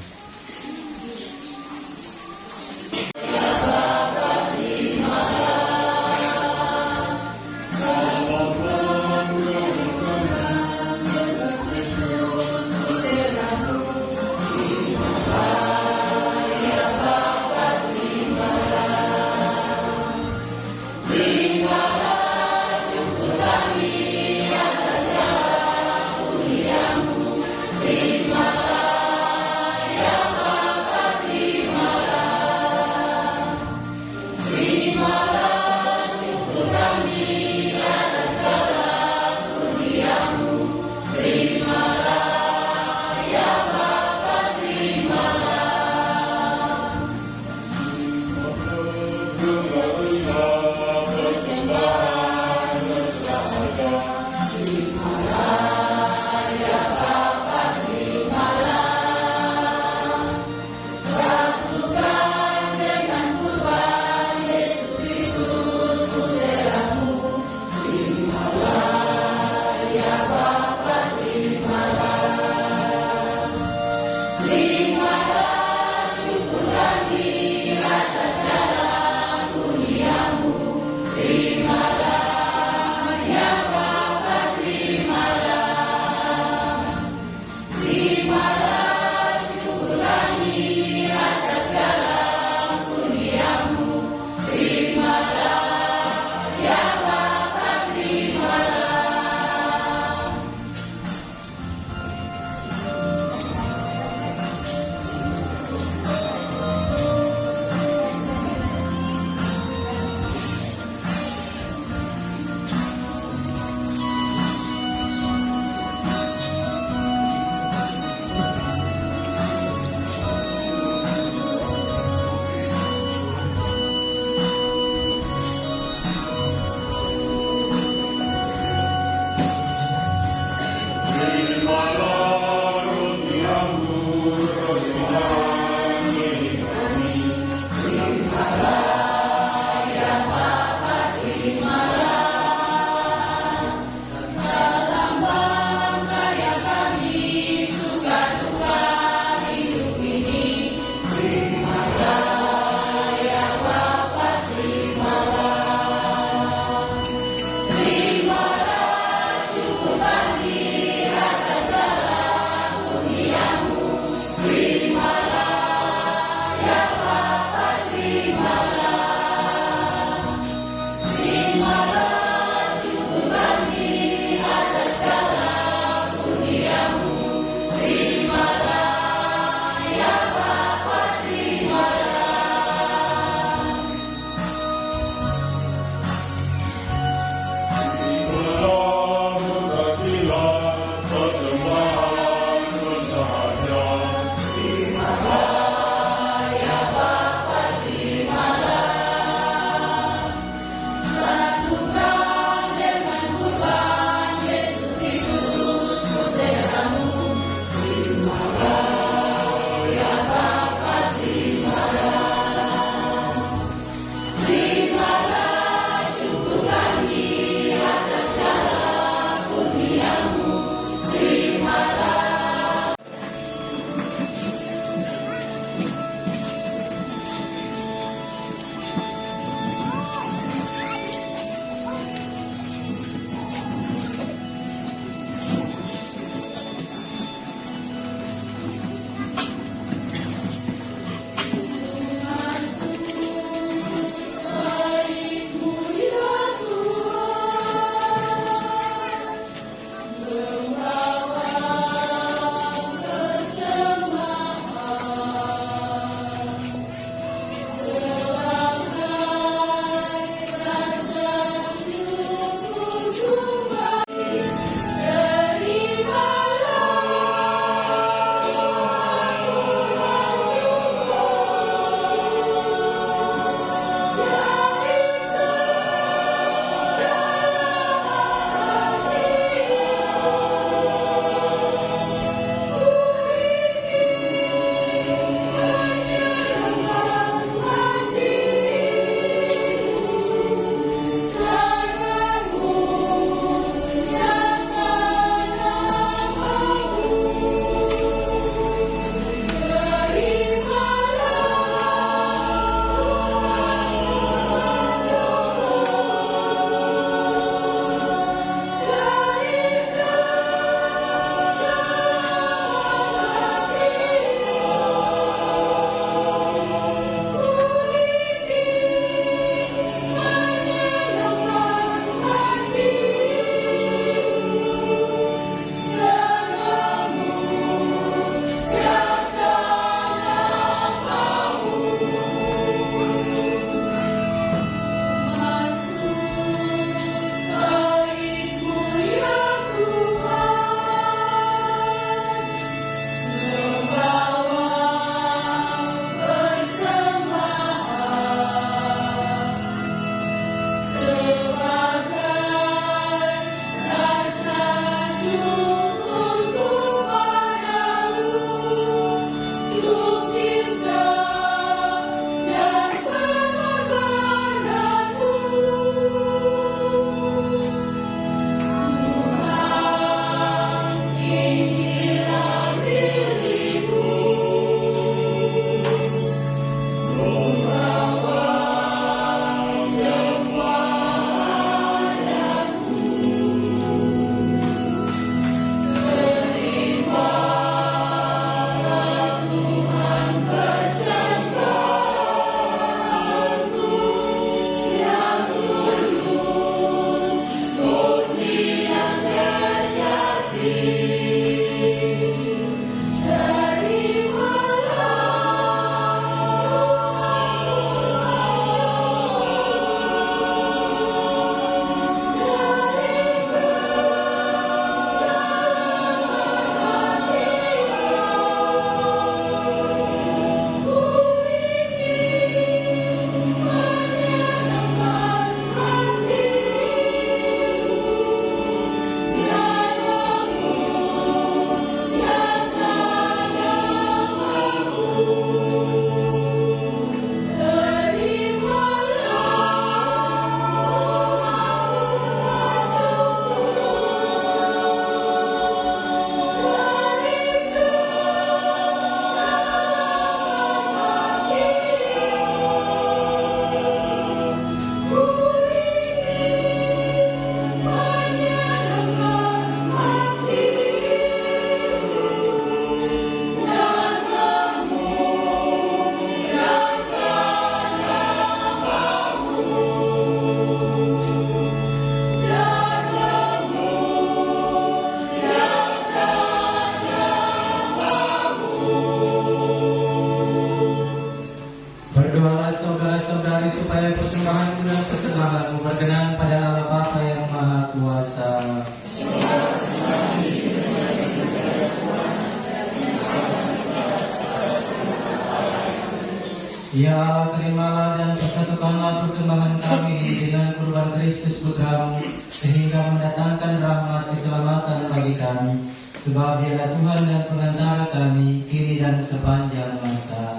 Ya, terimalah dan persatukanlah persembahan kami dengan kurban Kristus Putramu, sehingga mendatangkan rahmat keselamatan bagi kami. Sebab Dialah Tuhan dan Pengantara kami, kini dan sepanjang masa.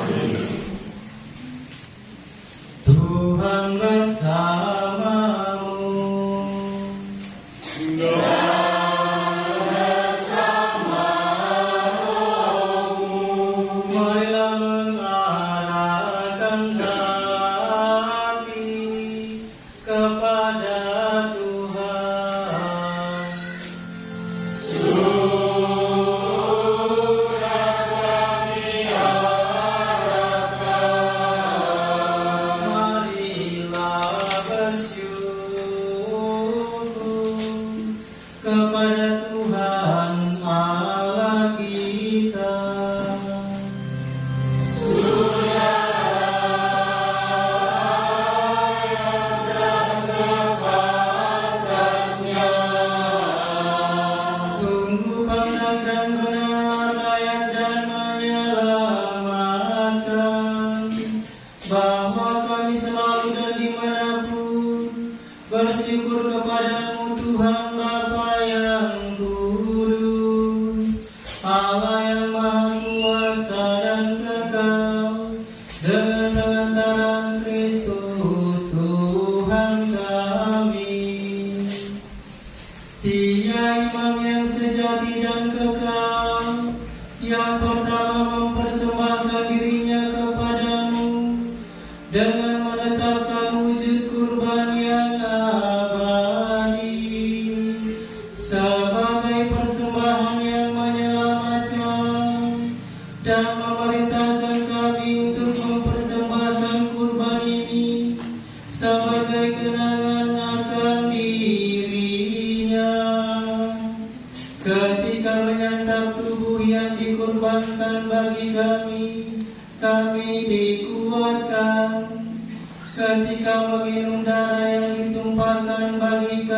Amin. Tuhan bersamamu. kepada Tuhan Allah kita. Sungguh pantas dan benar, layak dan menyelamatkan, bahwa kami selalu dan dimanapun bersyukur kepadamu Tuhan Bapa yang kudus, Allah yang maha kuasa dan kekal, dengan pengantaran Kristus Tuhan kami. Dia imam yang sejati dan kekal, yang pertama mempersembahkan dirinya kepadamu dengan menetapkan wujud kurban yang abadi sebagai persembahan yang menyelamatkan, dan memerintahkan kami untuk mempersembahkan kurban ini sebagai kenangan akan dirinya. Ketika menyantap tubuh yang dikurbankan bagi kami dikuatkan. Ketika meminum darah yang ditumpahkan bagi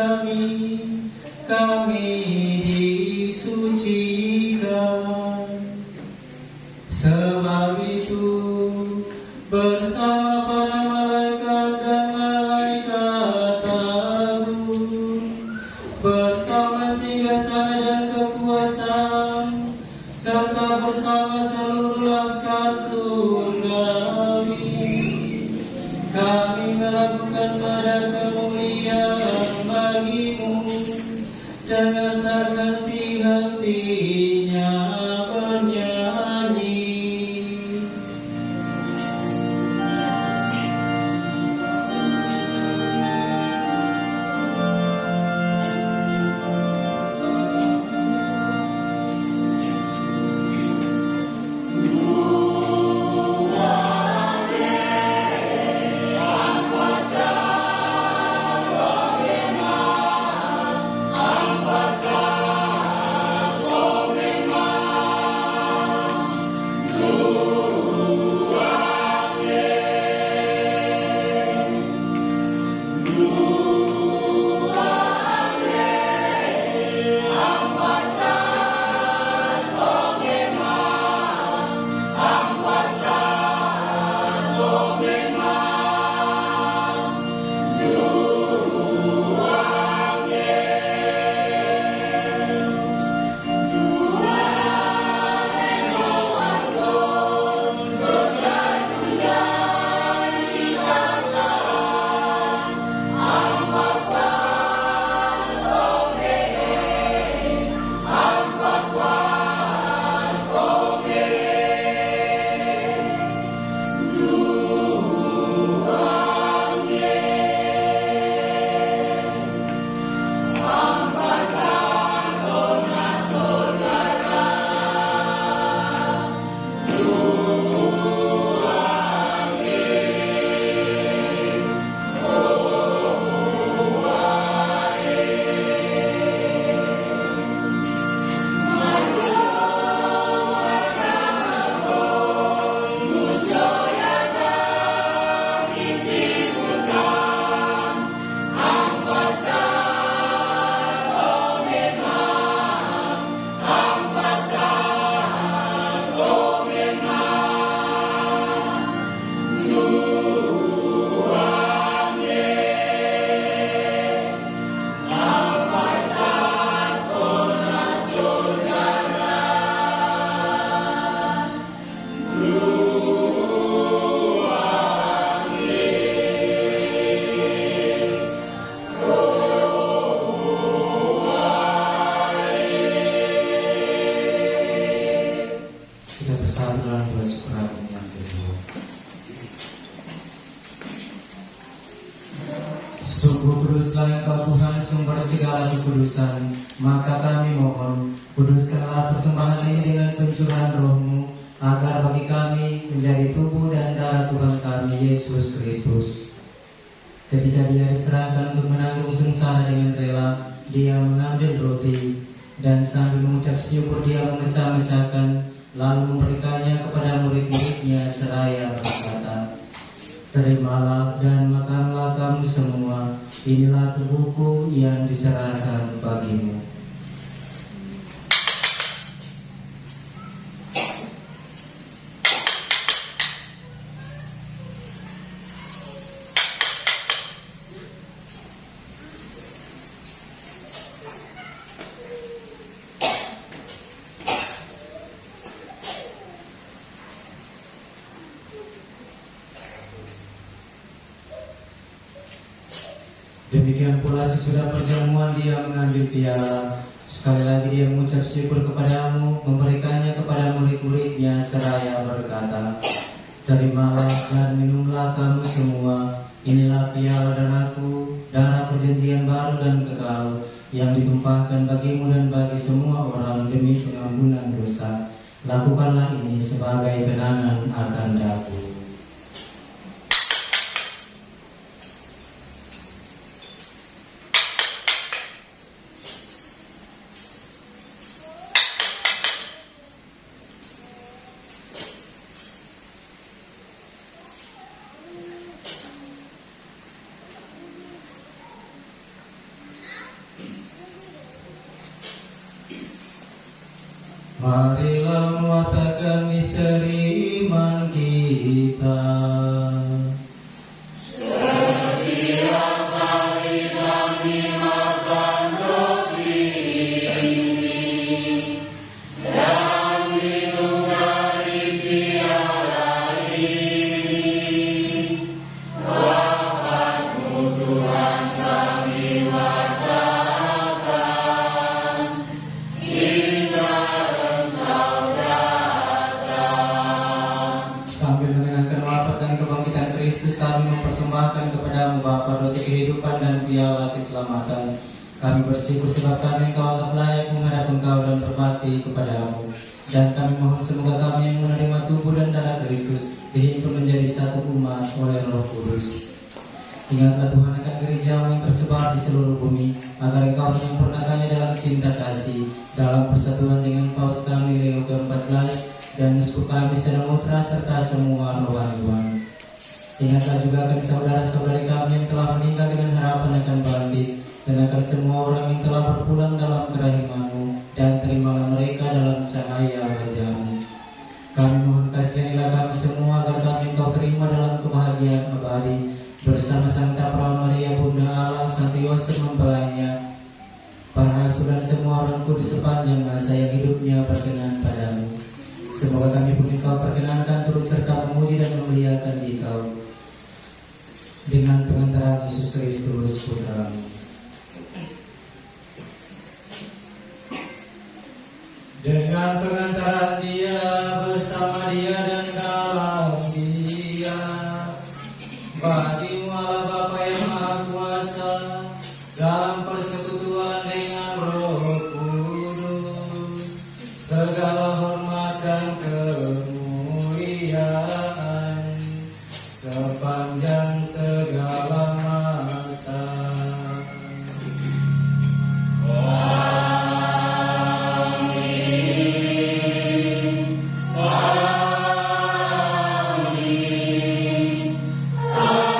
kami disucikan. Sebab itu, bersama para malaikat dan malaikat agung, bersama singgasana dan kekuasaan, serta bersama seluruh laskar surgawi, kami melakukan pada kemuliaan bagimu dengan tak henti-hentinya bernyanyi. Sungguh kuduslah Engkau Tuhan, sumber segala kekudusan. Maka kami mohon, kuduskanlah persembahan ini dengan pencurahan Roh-Mu, agar bagi kami menjadi tubuh dan darah Tuhan kami Yesus Kristus. Ketika Dia diserahkan untuk menanggung sengsara dengan rela, dia mengambil roti, dan sambil mengucap syukur dia memecah-mecahkan, lalu memberikannya kepada murid-muridnya seraya berkata, "Terimalah dan makanlah kamu semua, inilah tubuhku yang diserahkan bagimu." Demikian pula sesudah perjamuan dia mengambil piala. Sekali lagi dia mengucap syukur kepadamu, memberikannya kepada murid-muridnya seraya berkata, "Terimalah dan minumlah kamu semua, inilah piala darahku, darah perjanjian baru dan kekal, yang ditumpahkan bagimu dan bagi semua orang demi pengampunan dosa. Lakukanlah ini sebagai kenangan akan aku." Marilah mewartakan misteri iman kita. Setiap kali kami makan roti ini dan minum dari piala ini, wafat-Mu Tuhan kami wartakan hingga Kristus, kami mempersembahkan kepadamu Bapa roti kehidupan dan piala keselamatan. Kami bersyukur sebab kami Engkau anggap layak menghadap Engkau dan berbakti kepadamu. Dan kami mohon semoga kami yang menerima tubuh dan darah Kristus dihimpun menjadi satu umat oleh Roh Kudus. Ingatlah Tuhan akan gereja-Mu yang tersebar di seluruh bumi, agar Engkau menyempurnakannya dalam cinta kasih, dalam persatuan dengan Paus kami Leo ke-14 dan uskup kami Senemutra serta semua rohaniwan. Ingatlah juga akan saudara-saudari kami yang telah meninggal dengan harapan akan bangkit, dan akan semua orang yang telah berpulang dalam kerahiman-Mu, dan terimalah mereka dalam cahaya wajah-Mu. Kami mohon kasihanilah kami semua agar kami Engkau terima dalam kebahagiaan abadi bersama Santa Perawan Maria Bunda Allah, Santo Yosef mempelainya, para rasul dan semua orang kudus sepanjang masa yang hidupnya berkenan padamu. Semoga kami pun Engkau perkenankan turut serta memuji dan memuliakan Engkau dengan pengantaran Yesus Kristus Putra-Mu. Dengan pengantaran Dia, bersama Dia dan dalam Dia, bagi-Mu Allah Bapa yang Maha Kuasa, dalam persekutuan dengan Roh Kudus, segala hormat dan kemuliaan sepanjang segala masa. Amin. Amin. Amin.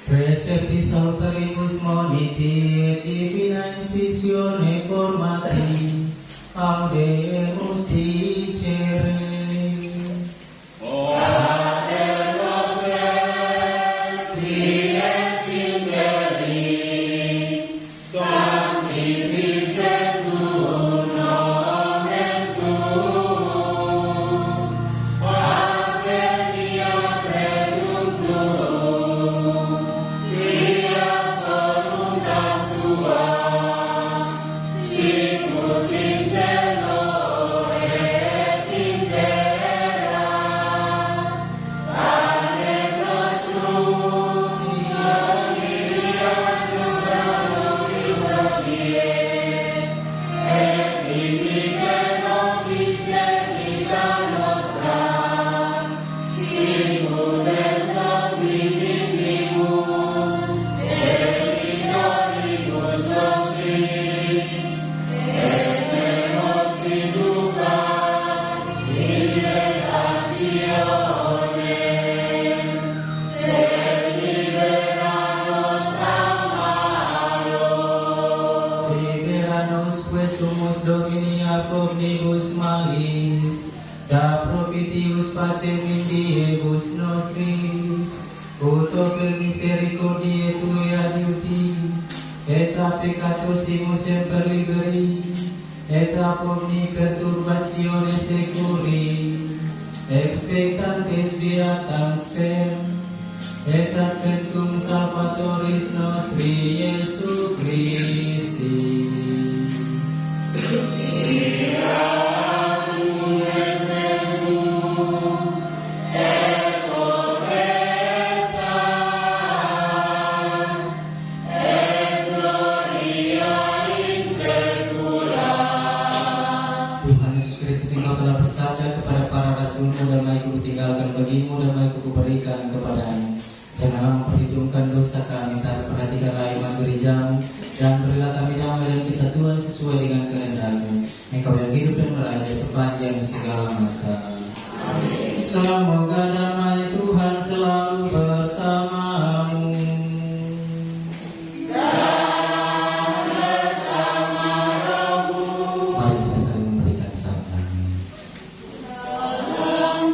Preceptis autoribus moniti divina inspicione formati audemus dicere. Sicut in cielo da propitius pacem in diebus nostris, ut per misericordiae Tui adiuti, et a peccatosimus semper liberi, et a omni perturbatione securi, expectantes beatam spem, et adventum Salvatoris nostri Iesu Christi. Damai-Ku tinggalkan bagimu, damai-Ku kuberikan kepadamu. Janganlah memperhitungkan dosa kami, tapi perhatikanlah iman gerejamu, dan berilah kami damai dan kesatuan sesuai dengan kehendak-Mu. Engkau yang hidup dan meraja sepanjang segala masa. Amin. Semoga damai Tuhan selalu bersamamu. Dan bersama rohmu. Mari kita saling memberikan salam. Salam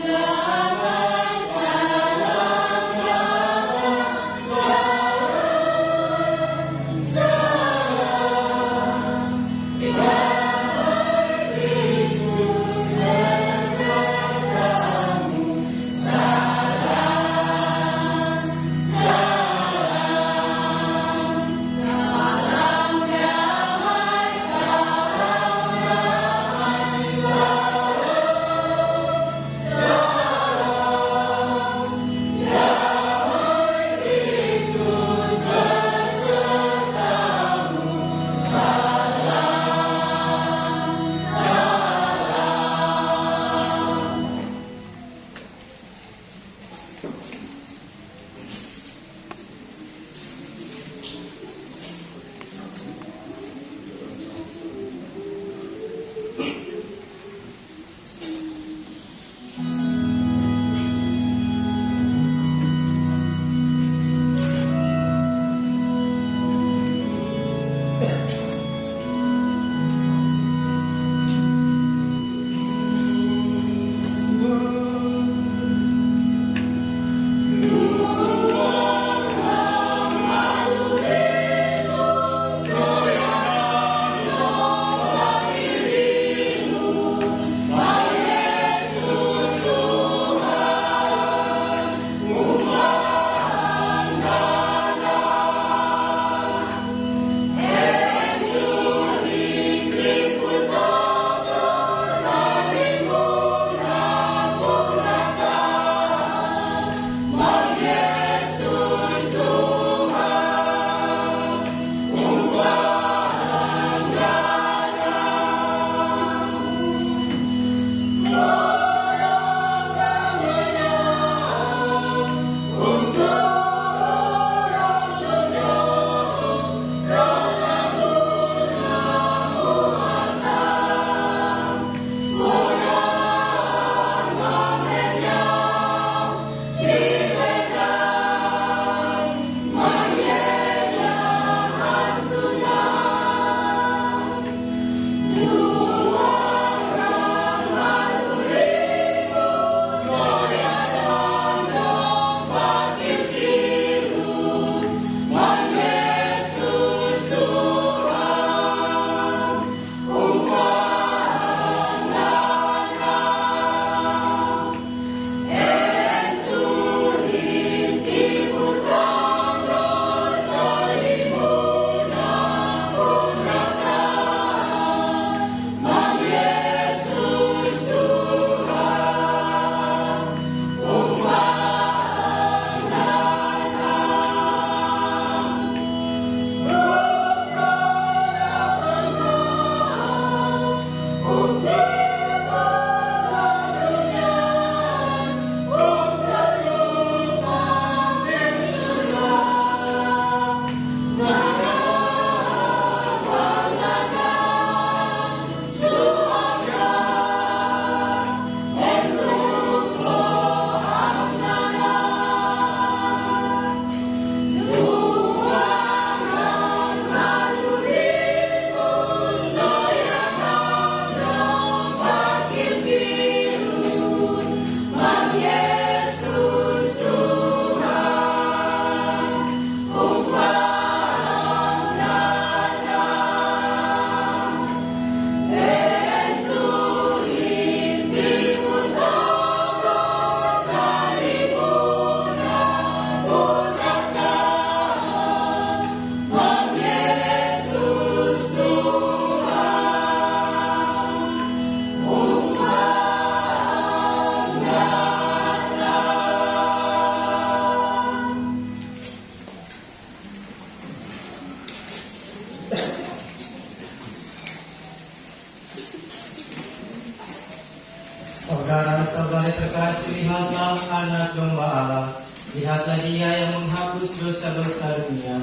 Saudara-saudari terkasih, lihatlah anak domba Allah. Lihatlah dia yang menghapus dosa-dosa dunia.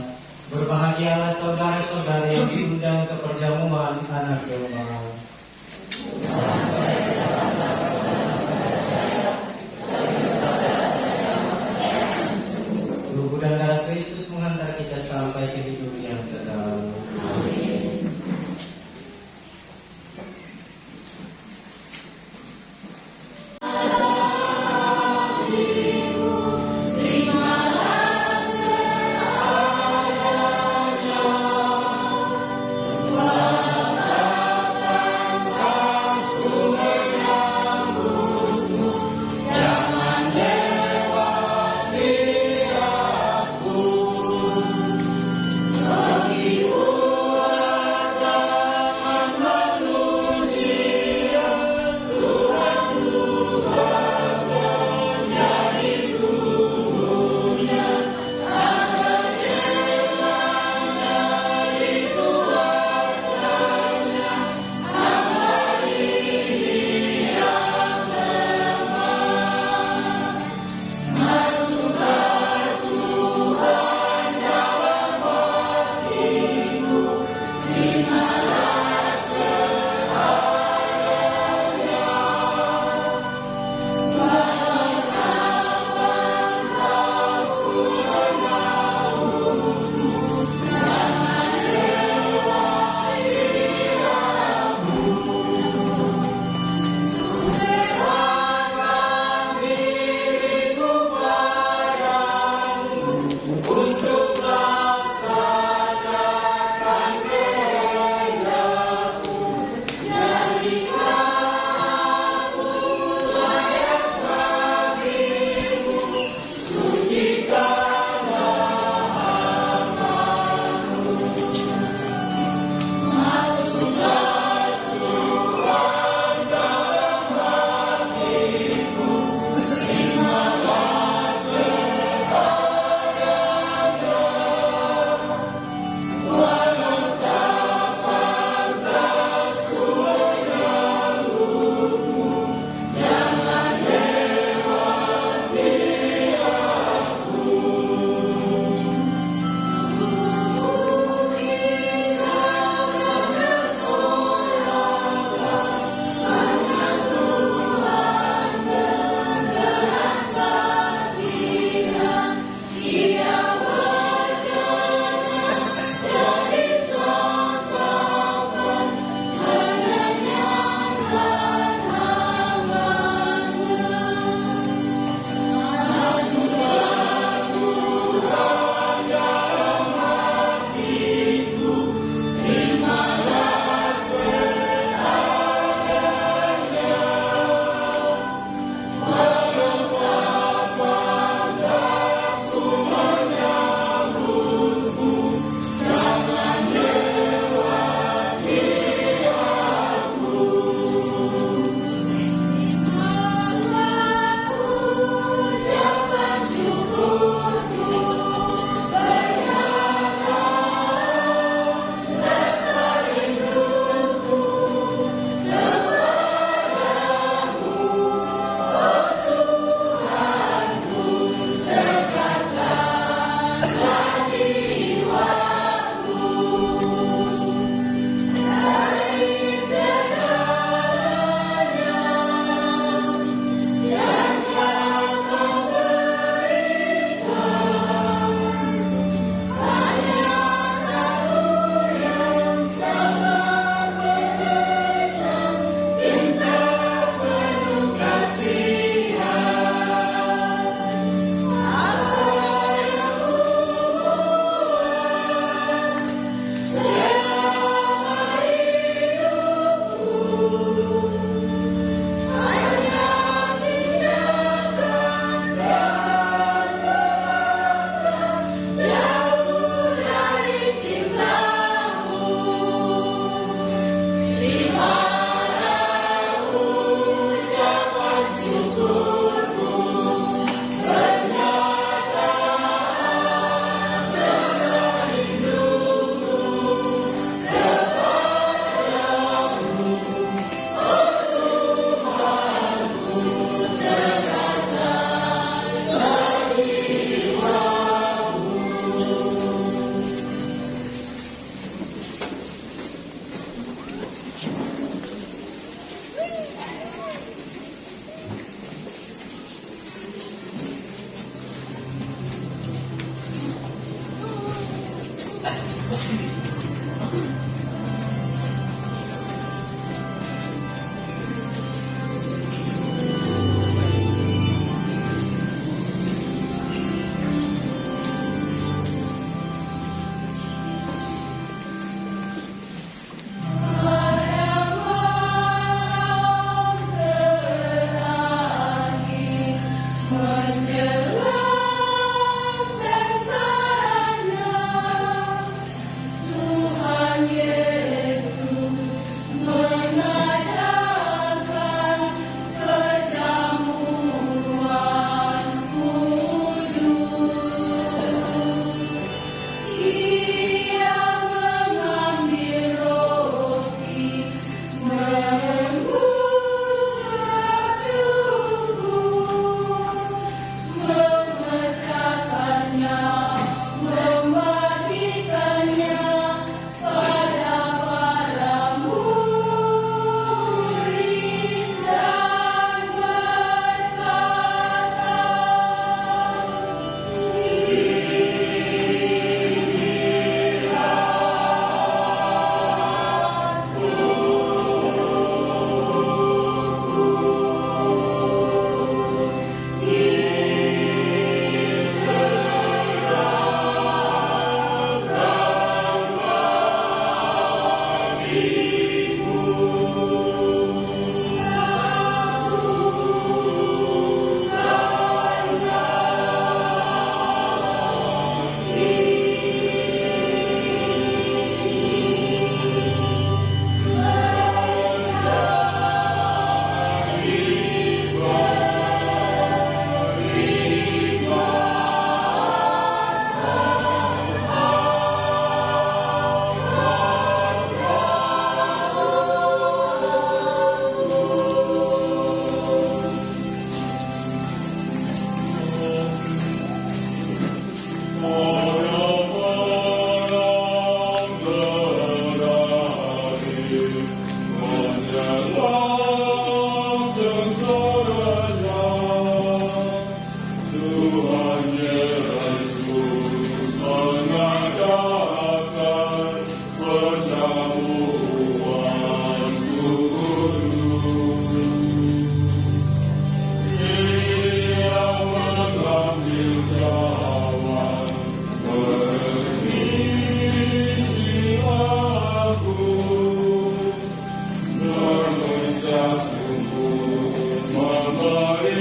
Berbahagialah saudara-saudari yang diundang ke perjamuan anak domba Allah. Tubuh dan darah Kristus menghantar kita sampai ke hidup yang kekal. Amin. Terima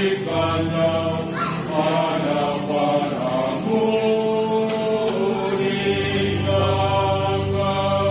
berikannya pada para murid yang bertanya.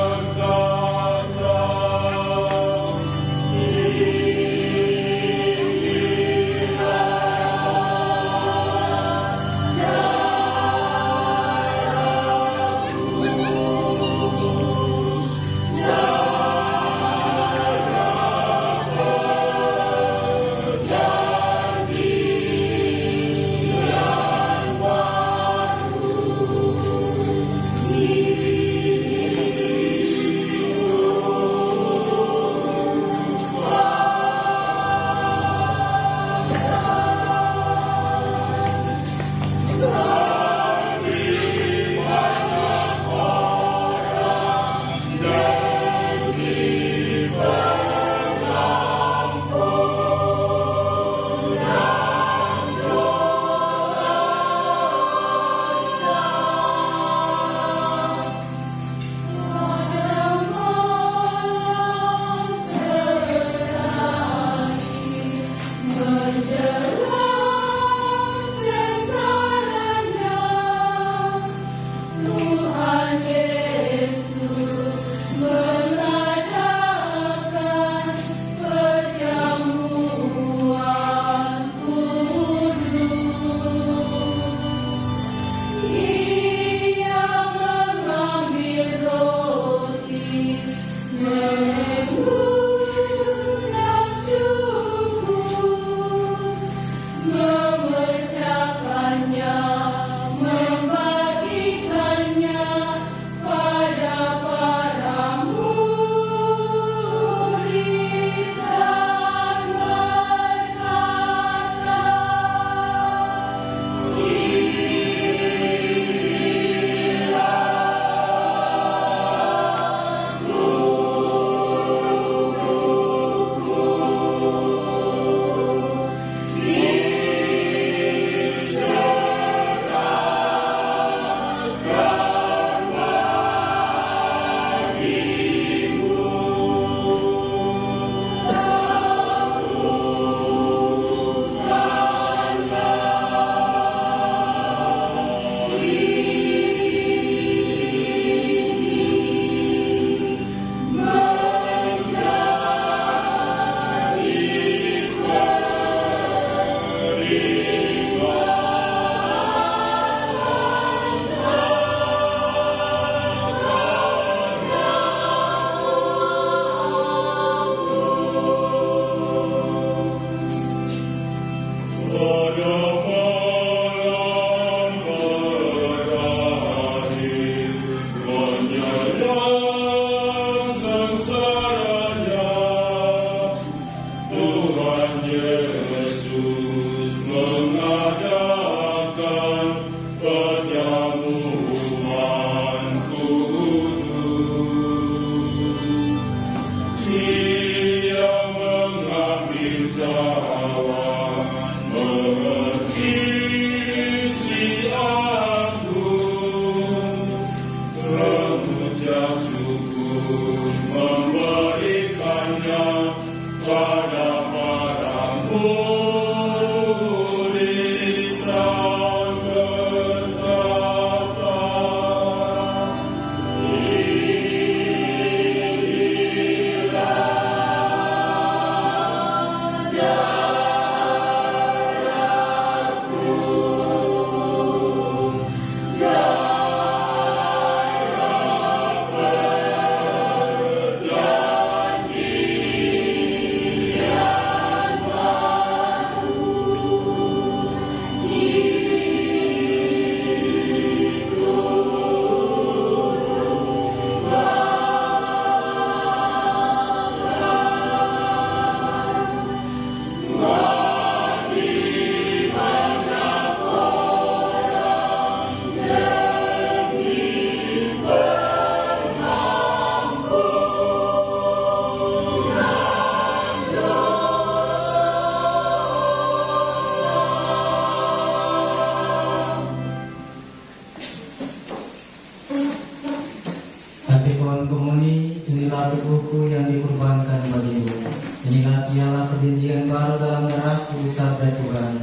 sabda Tuhan.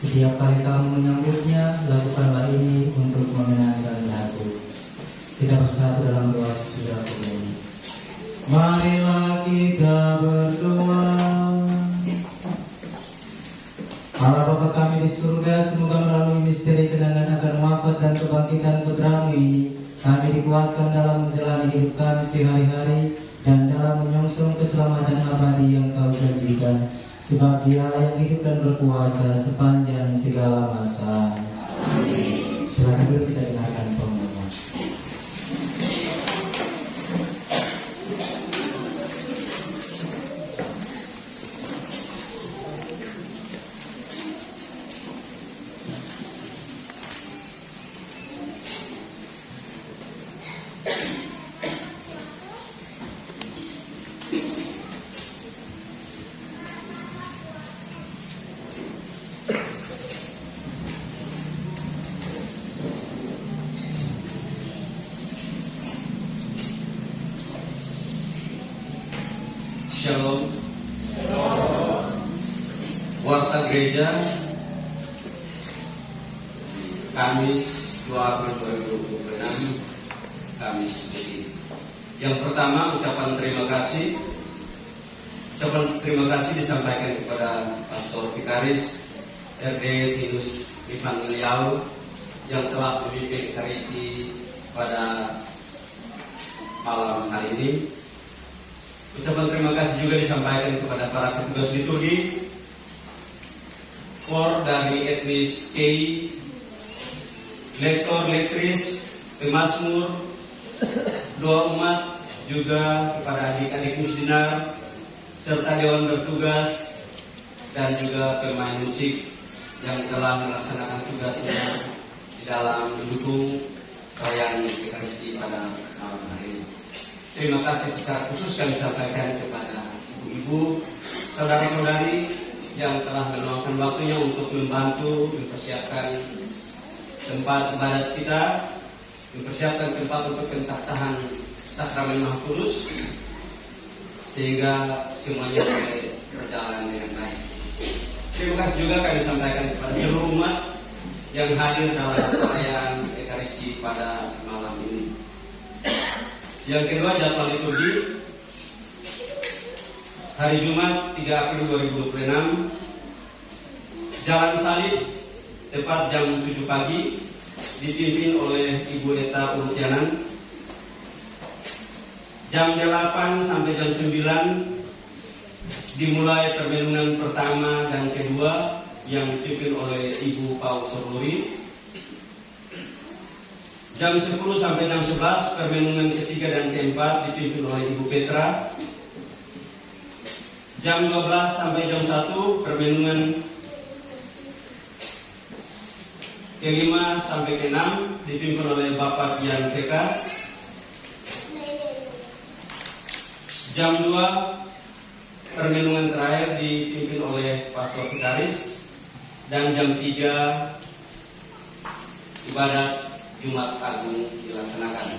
Setiap kali kamu menyambutnya, lakukanlah ini untuk mengenangkan aku. Kita bersatu dalam doa sesudah ini. Marilah kita berdoa. Allah Bapa kami di surga, semoga melalui misteri kenangan akan wafat dan kebangkitan putra-Mu ini, kami dikuatkan dalam menjalani hidup kami sehari-hari dan dalam menyongsong keselamatan abadi yang Kau janjikan, sebab Dialah yang hidup dan berkuasa sepanjang segala masa. Amin. Silakan dulu kita dengarkan pengumuman. Shalom. Warta Gereja Kamis 2 April 2026, Kamis ini. Yang pertama, ucapan terima kasih. Ucapan terima kasih disampaikan kepada Pastor Vikaris RD Tinus Ivan Liao yang telah memimpin Ekaristi pada malam hari ini. Ucapan terima kasih juga disampaikan kepada para petugas liturgi, kor dari etnis Kei, lektor, lektris, pemazmur, doa umat, juga kepada adik-adik musdinar, serta dewan bertugas, dan juga pemain musik yang telah melaksanakan tugasnya di dalam mendukung perayaan Ekaristi pada malam hari ini. Terima kasih secara khusus kami sampaikan kepada ibu-ibu, saudara-saudari yang telah meluangkan waktunya untuk membantu mempersiapkan tempat ibadat kita, mempersiapkan tempat untuk pentaktahan sakramen Maha Kudus, sehingga semuanya boleh berjalan dengan baik. Terima kasih juga kami sampaikan kepada seluruh umat yang hadir dalam perayaan Ekaristi pada malam ini. Yang kedua, jadwal liturgi hari Jumat 3 April 2026, Jalan Salib tepat jam 7 pagi dipimpin oleh Ibu Eta Urutianan. Jam 8 sampai jam 9 dimulai permenungan pertama dan kedua yang dipimpin oleh Ibu Pau Sorluri. Jam 10 sampai jam 11 permenungan ketiga dan keempat dipimpin oleh Ibu Petra. Jam 12 sampai jam 1 permenungan kelima sampai ke-6 dipimpin oleh Bapak Kian PK. Jam 2 permenungan terakhir dipimpin oleh Pastor Vikaris. Dan jam 3 ibadat Jumat Agung dilaksanakan.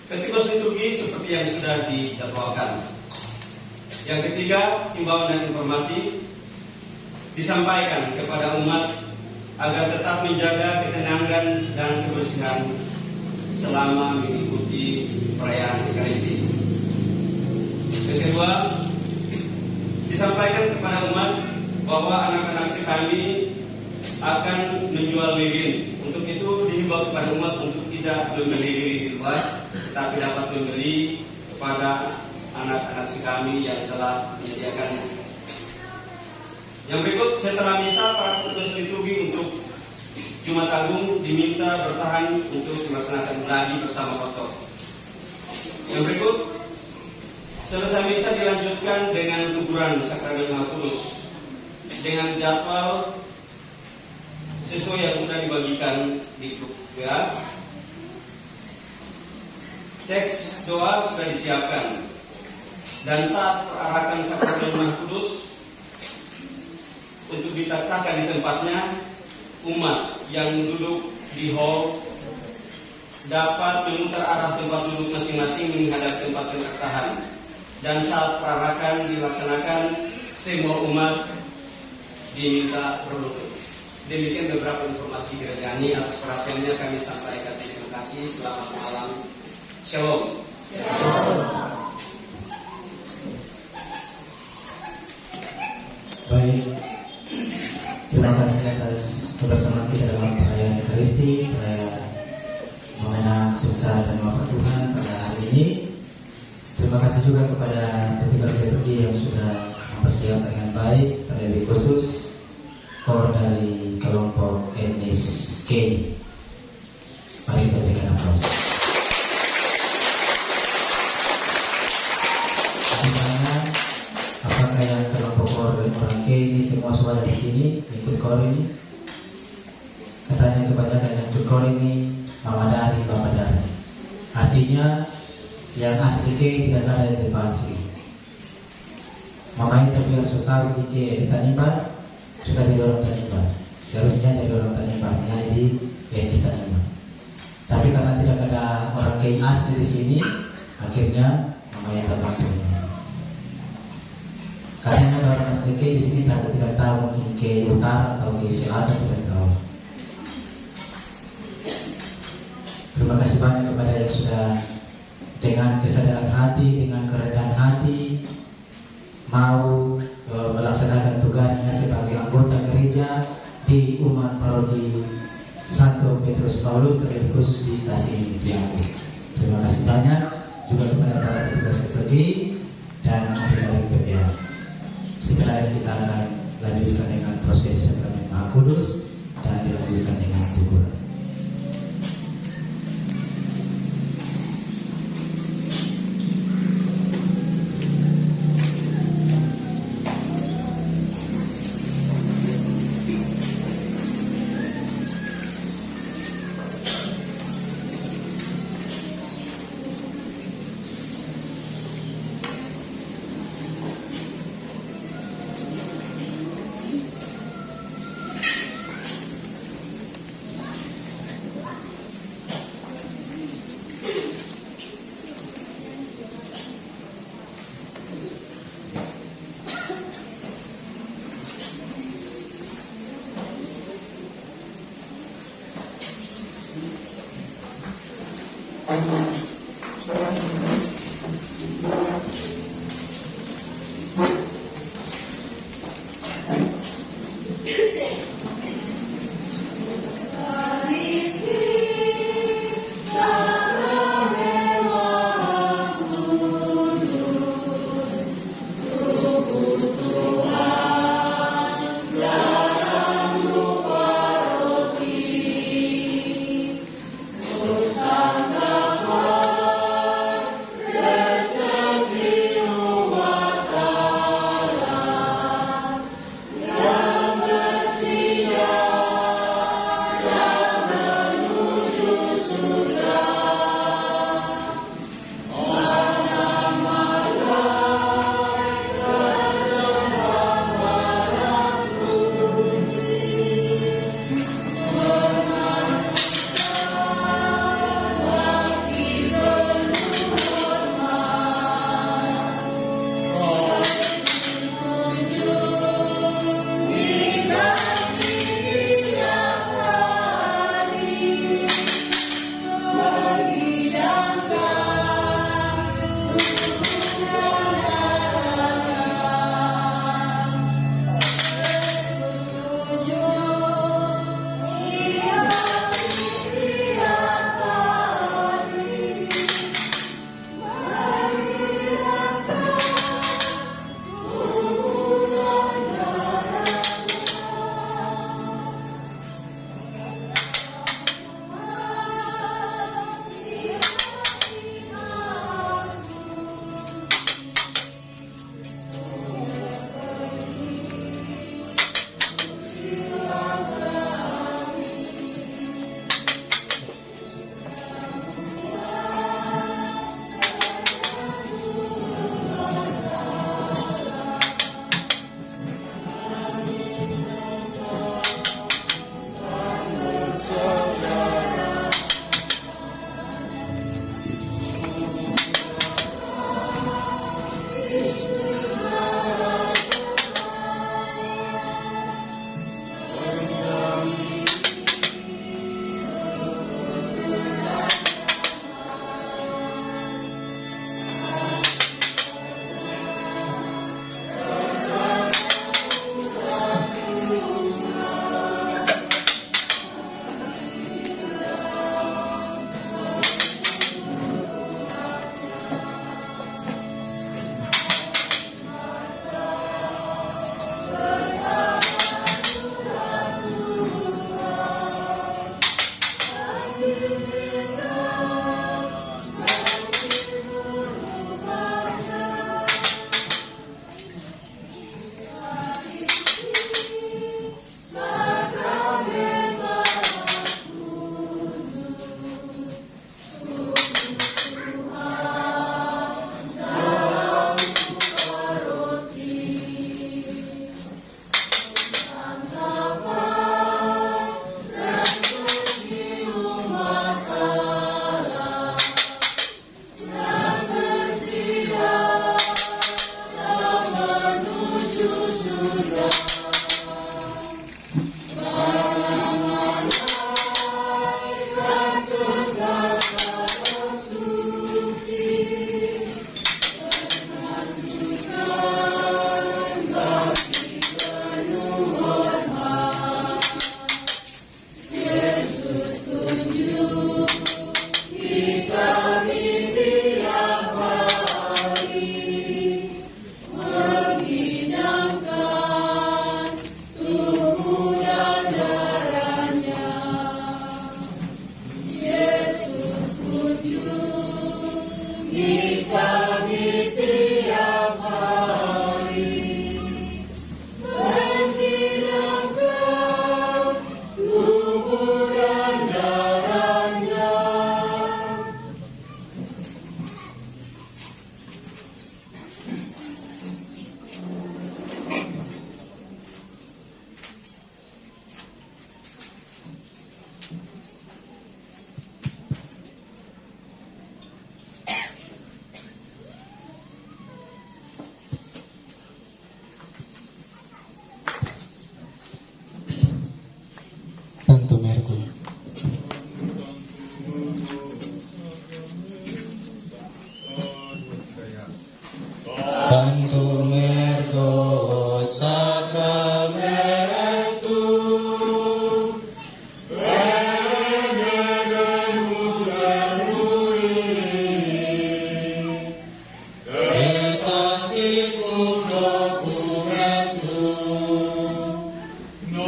Ketika liturgi seperti yang sudah dijadwalkan. Yang ketiga, himbauan dan informasi disampaikan kepada umat agar tetap menjaga ketenangan dan kebersihan selama mengikuti perayaan Ekaristi. Yang kedua, disampaikan kepada umat bahwa anak-anak kami akan menjual lilin. Untuk itu dihimbau kepada umat untuk tidak membeli lilin di luar, tetapi dapat membeli kepada anak-anak kami yang telah menyediakannya. Yang berikut, setelah misa para petugas liturgi untuk Jumat Agung diminta bertahan untuk melaksanakan gladi bersama pastor. Yang berikut, selesai misa dilanjutkan dengan kuburan sakramen Maha Kudus dengan jadwal sesuai yang sudah dibagikan di grup WA. Teks doa sudah disiapkan. Dan saat perarakan sakramen Maha Kudus untuk diletakkan di tempatnya, umat yang duduk di hall dapat memutar arah tempat duduk masing-masing menghadap tempat pentaktahan. Dan saat perarakan dilaksanakan, semua umat diminta produktif. Demikian beberapa informasi gerejani. Atas perhatiannya kami sampaikan terima kasih. Selamat malam. Shalom. Baik, terima kasih atas kebersamaan kita dalam perayaan Ekaristi, perayaan mengenang sengsara dan wafat Tuhan pada hari ini. Terima kasih juga kepada petugas liturgi yang sudah mempersiapkan dengan baik, terlebih khusus kor dari kelompok etnis K. Mari kita berikan aplaus. Apakah yang kelompok kor orang K ini semua suara di sini ikut kor ini? Katanya kebanyakan yang ikut kor ini mama dari, bapak dari. Artinya yang asli K tidak ada di depan sini. Mama itu biar suka di K di Tanimbar, suka jadi orang Tanimbar. Harusnya jadi orang Tanimbar, jadi etnis Tanimbar. Tapi karena tidak ada orang K asli di sini, akhirnya mama yang terbantu. Karena ada orang asli K di sini tidak tahu mungkin K utara atau K selatan tidak tahu. Terima kasih banyak kepada yang sudah dengan kesadaran hati, dengan kerendahan hati mau melaksanakan tugasnya sebagai anggota gereja di umat paroki Santo Petrus Paulus, terlebih khusus di stasiun Priangan. Terima kasih banyak juga kepada para petugas liturgi dan ahli-ahli PPA. Segera kita akan lanjutkan dengan prosesi sakramen Maha Kudus dan dilanjutkan dengan kuburan. Santa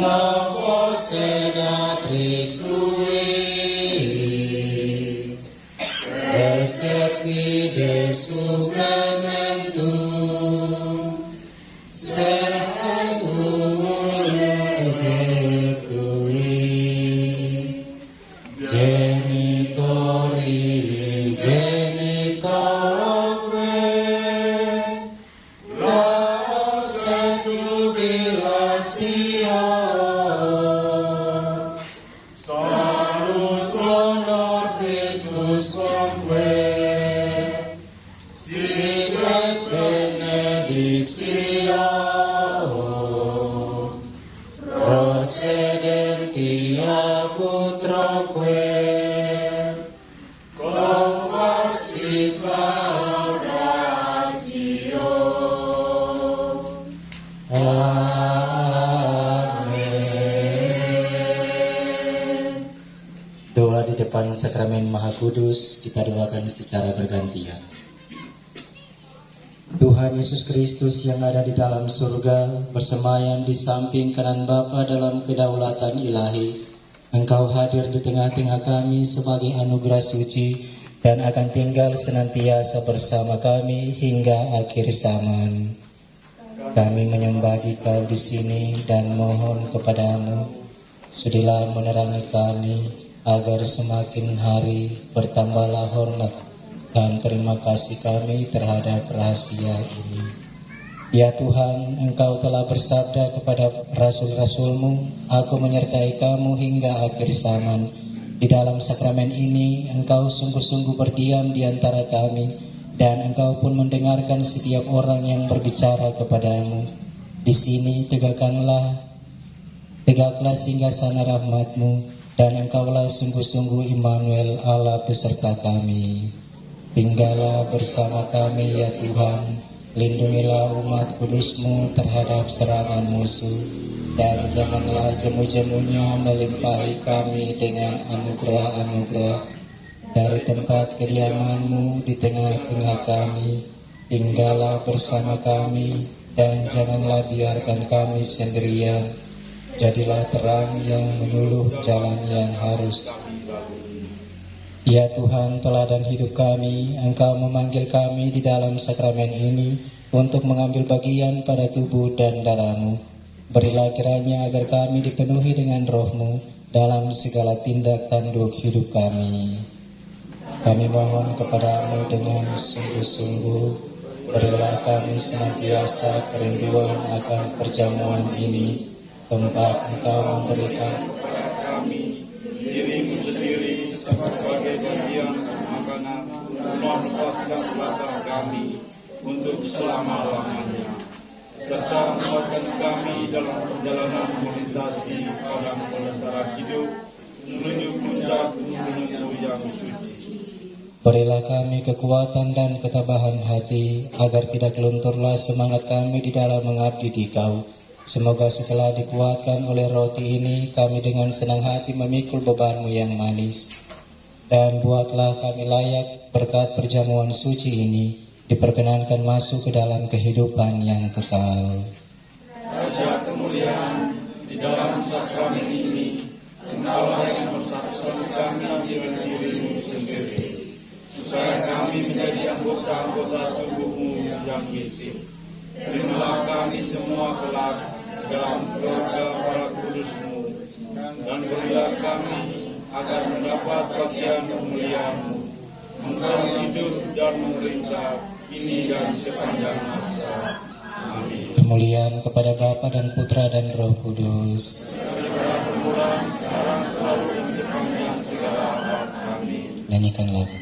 Navos edat rictui, estet vide supplementum, sensum effectui, genitori genitoroque, laus et jubilatio, salus honor victus conque, sicut benedictio, procedentia putroque, conversit laudatio. Amin. Doa di depan sakramen Maha Kudus kita doakan secara bergantian. Tuhan Yesus Kristus yang ada di dalam surga, bersemayam di samping kanan Bapa dalam kedaulatan ilahi, Engkau hadir di tengah-tengah kami sebagai anugerah suci dan akan tinggal senantiasa bersama kami hingga akhir zaman. Kami menyembah Dikau di sini dan mohon kepadamu, sudilah menerangi kami agar semakin hari bertambahlah hormat dan terima kasih kami terhadap rahasia ini. Ya Tuhan, Engkau telah bersabda kepada rasul-rasul-Mu, aku menyertai kamu hingga akhir zaman. Di dalam sakramen ini, Engkau sungguh-sungguh berdiam di antara kami, dan Engkau pun mendengarkan setiap orang yang berbicara kepadamu. Di sini tegaklah singgasana rahmat-Mu, dan Engkaulah sungguh-sungguh Immanuel, Allah beserta kami. Tinggallah bersama kami ya Tuhan, lindungilah umat kudus-Mu terhadap serangan musuh, dan janganlah jemu-jemunya melimpahi kami dengan anugerah-anugerah. Dari tempat kediaman-Mu di tengah-tengah kami, tinggallah bersama kami, dan janganlah biarkan kami sendirian. Jadilah terang yang menyuluh jalan yang harus. Ya Tuhan, teladan hidup kami, Engkau memanggil kami di dalam sakramen ini untuk mengambil bagian pada tubuh dan darah-Mu. Berilah kiranya agar kami dipenuhi dengan Roh-Mu dalam segala tindak tanduk hidup kami. Kami mohon kepadamu dengan sungguh-sungguh, berilah kami senantiasa kerinduan akan perjamuan ini, tempat Engkau memberikan kami dirimu sendiri sebagai bagian makanan melepaskan latar kami untuk selama-lamanya, serta menguatkan kami dalam perjalanan melintasi padang pelantara hidup menuju puncak gunung yang suci. Berilah kami kekuatan dan ketabahan hati, agar tidak lunturlah semangat kami di dalam mengabdi Dikau. Semoga setelah dikuatkan oleh roti ini, kami dengan senang hati memikul beban-Mu yang manis. Dan buatlah kami layak berkat perjamuan suci ini, diperkenankan masuk ke dalam kehidupan yang kekal. Raja kemuliaan di dalam sakramen ini, Engkaulah yang bersaksi kami dengan dirimu sendiri, supaya kami menjadi anggota-anggota tubuh-Mu yang mistik. Terimalah kami semua kelak dalam keluarga para kudus-Mu, dan berilah kami agar mendapat bagian kemuliaan-Mu. Engkau hidup dan memerintah kini dan sepanjang masa. Amin. Kemuliaan kepada Bapa dan Putra dan Roh Kudus. Daripada permulaan sekarang selalu dan sepanjang segala abad. Amin. Nyanyikan lagu.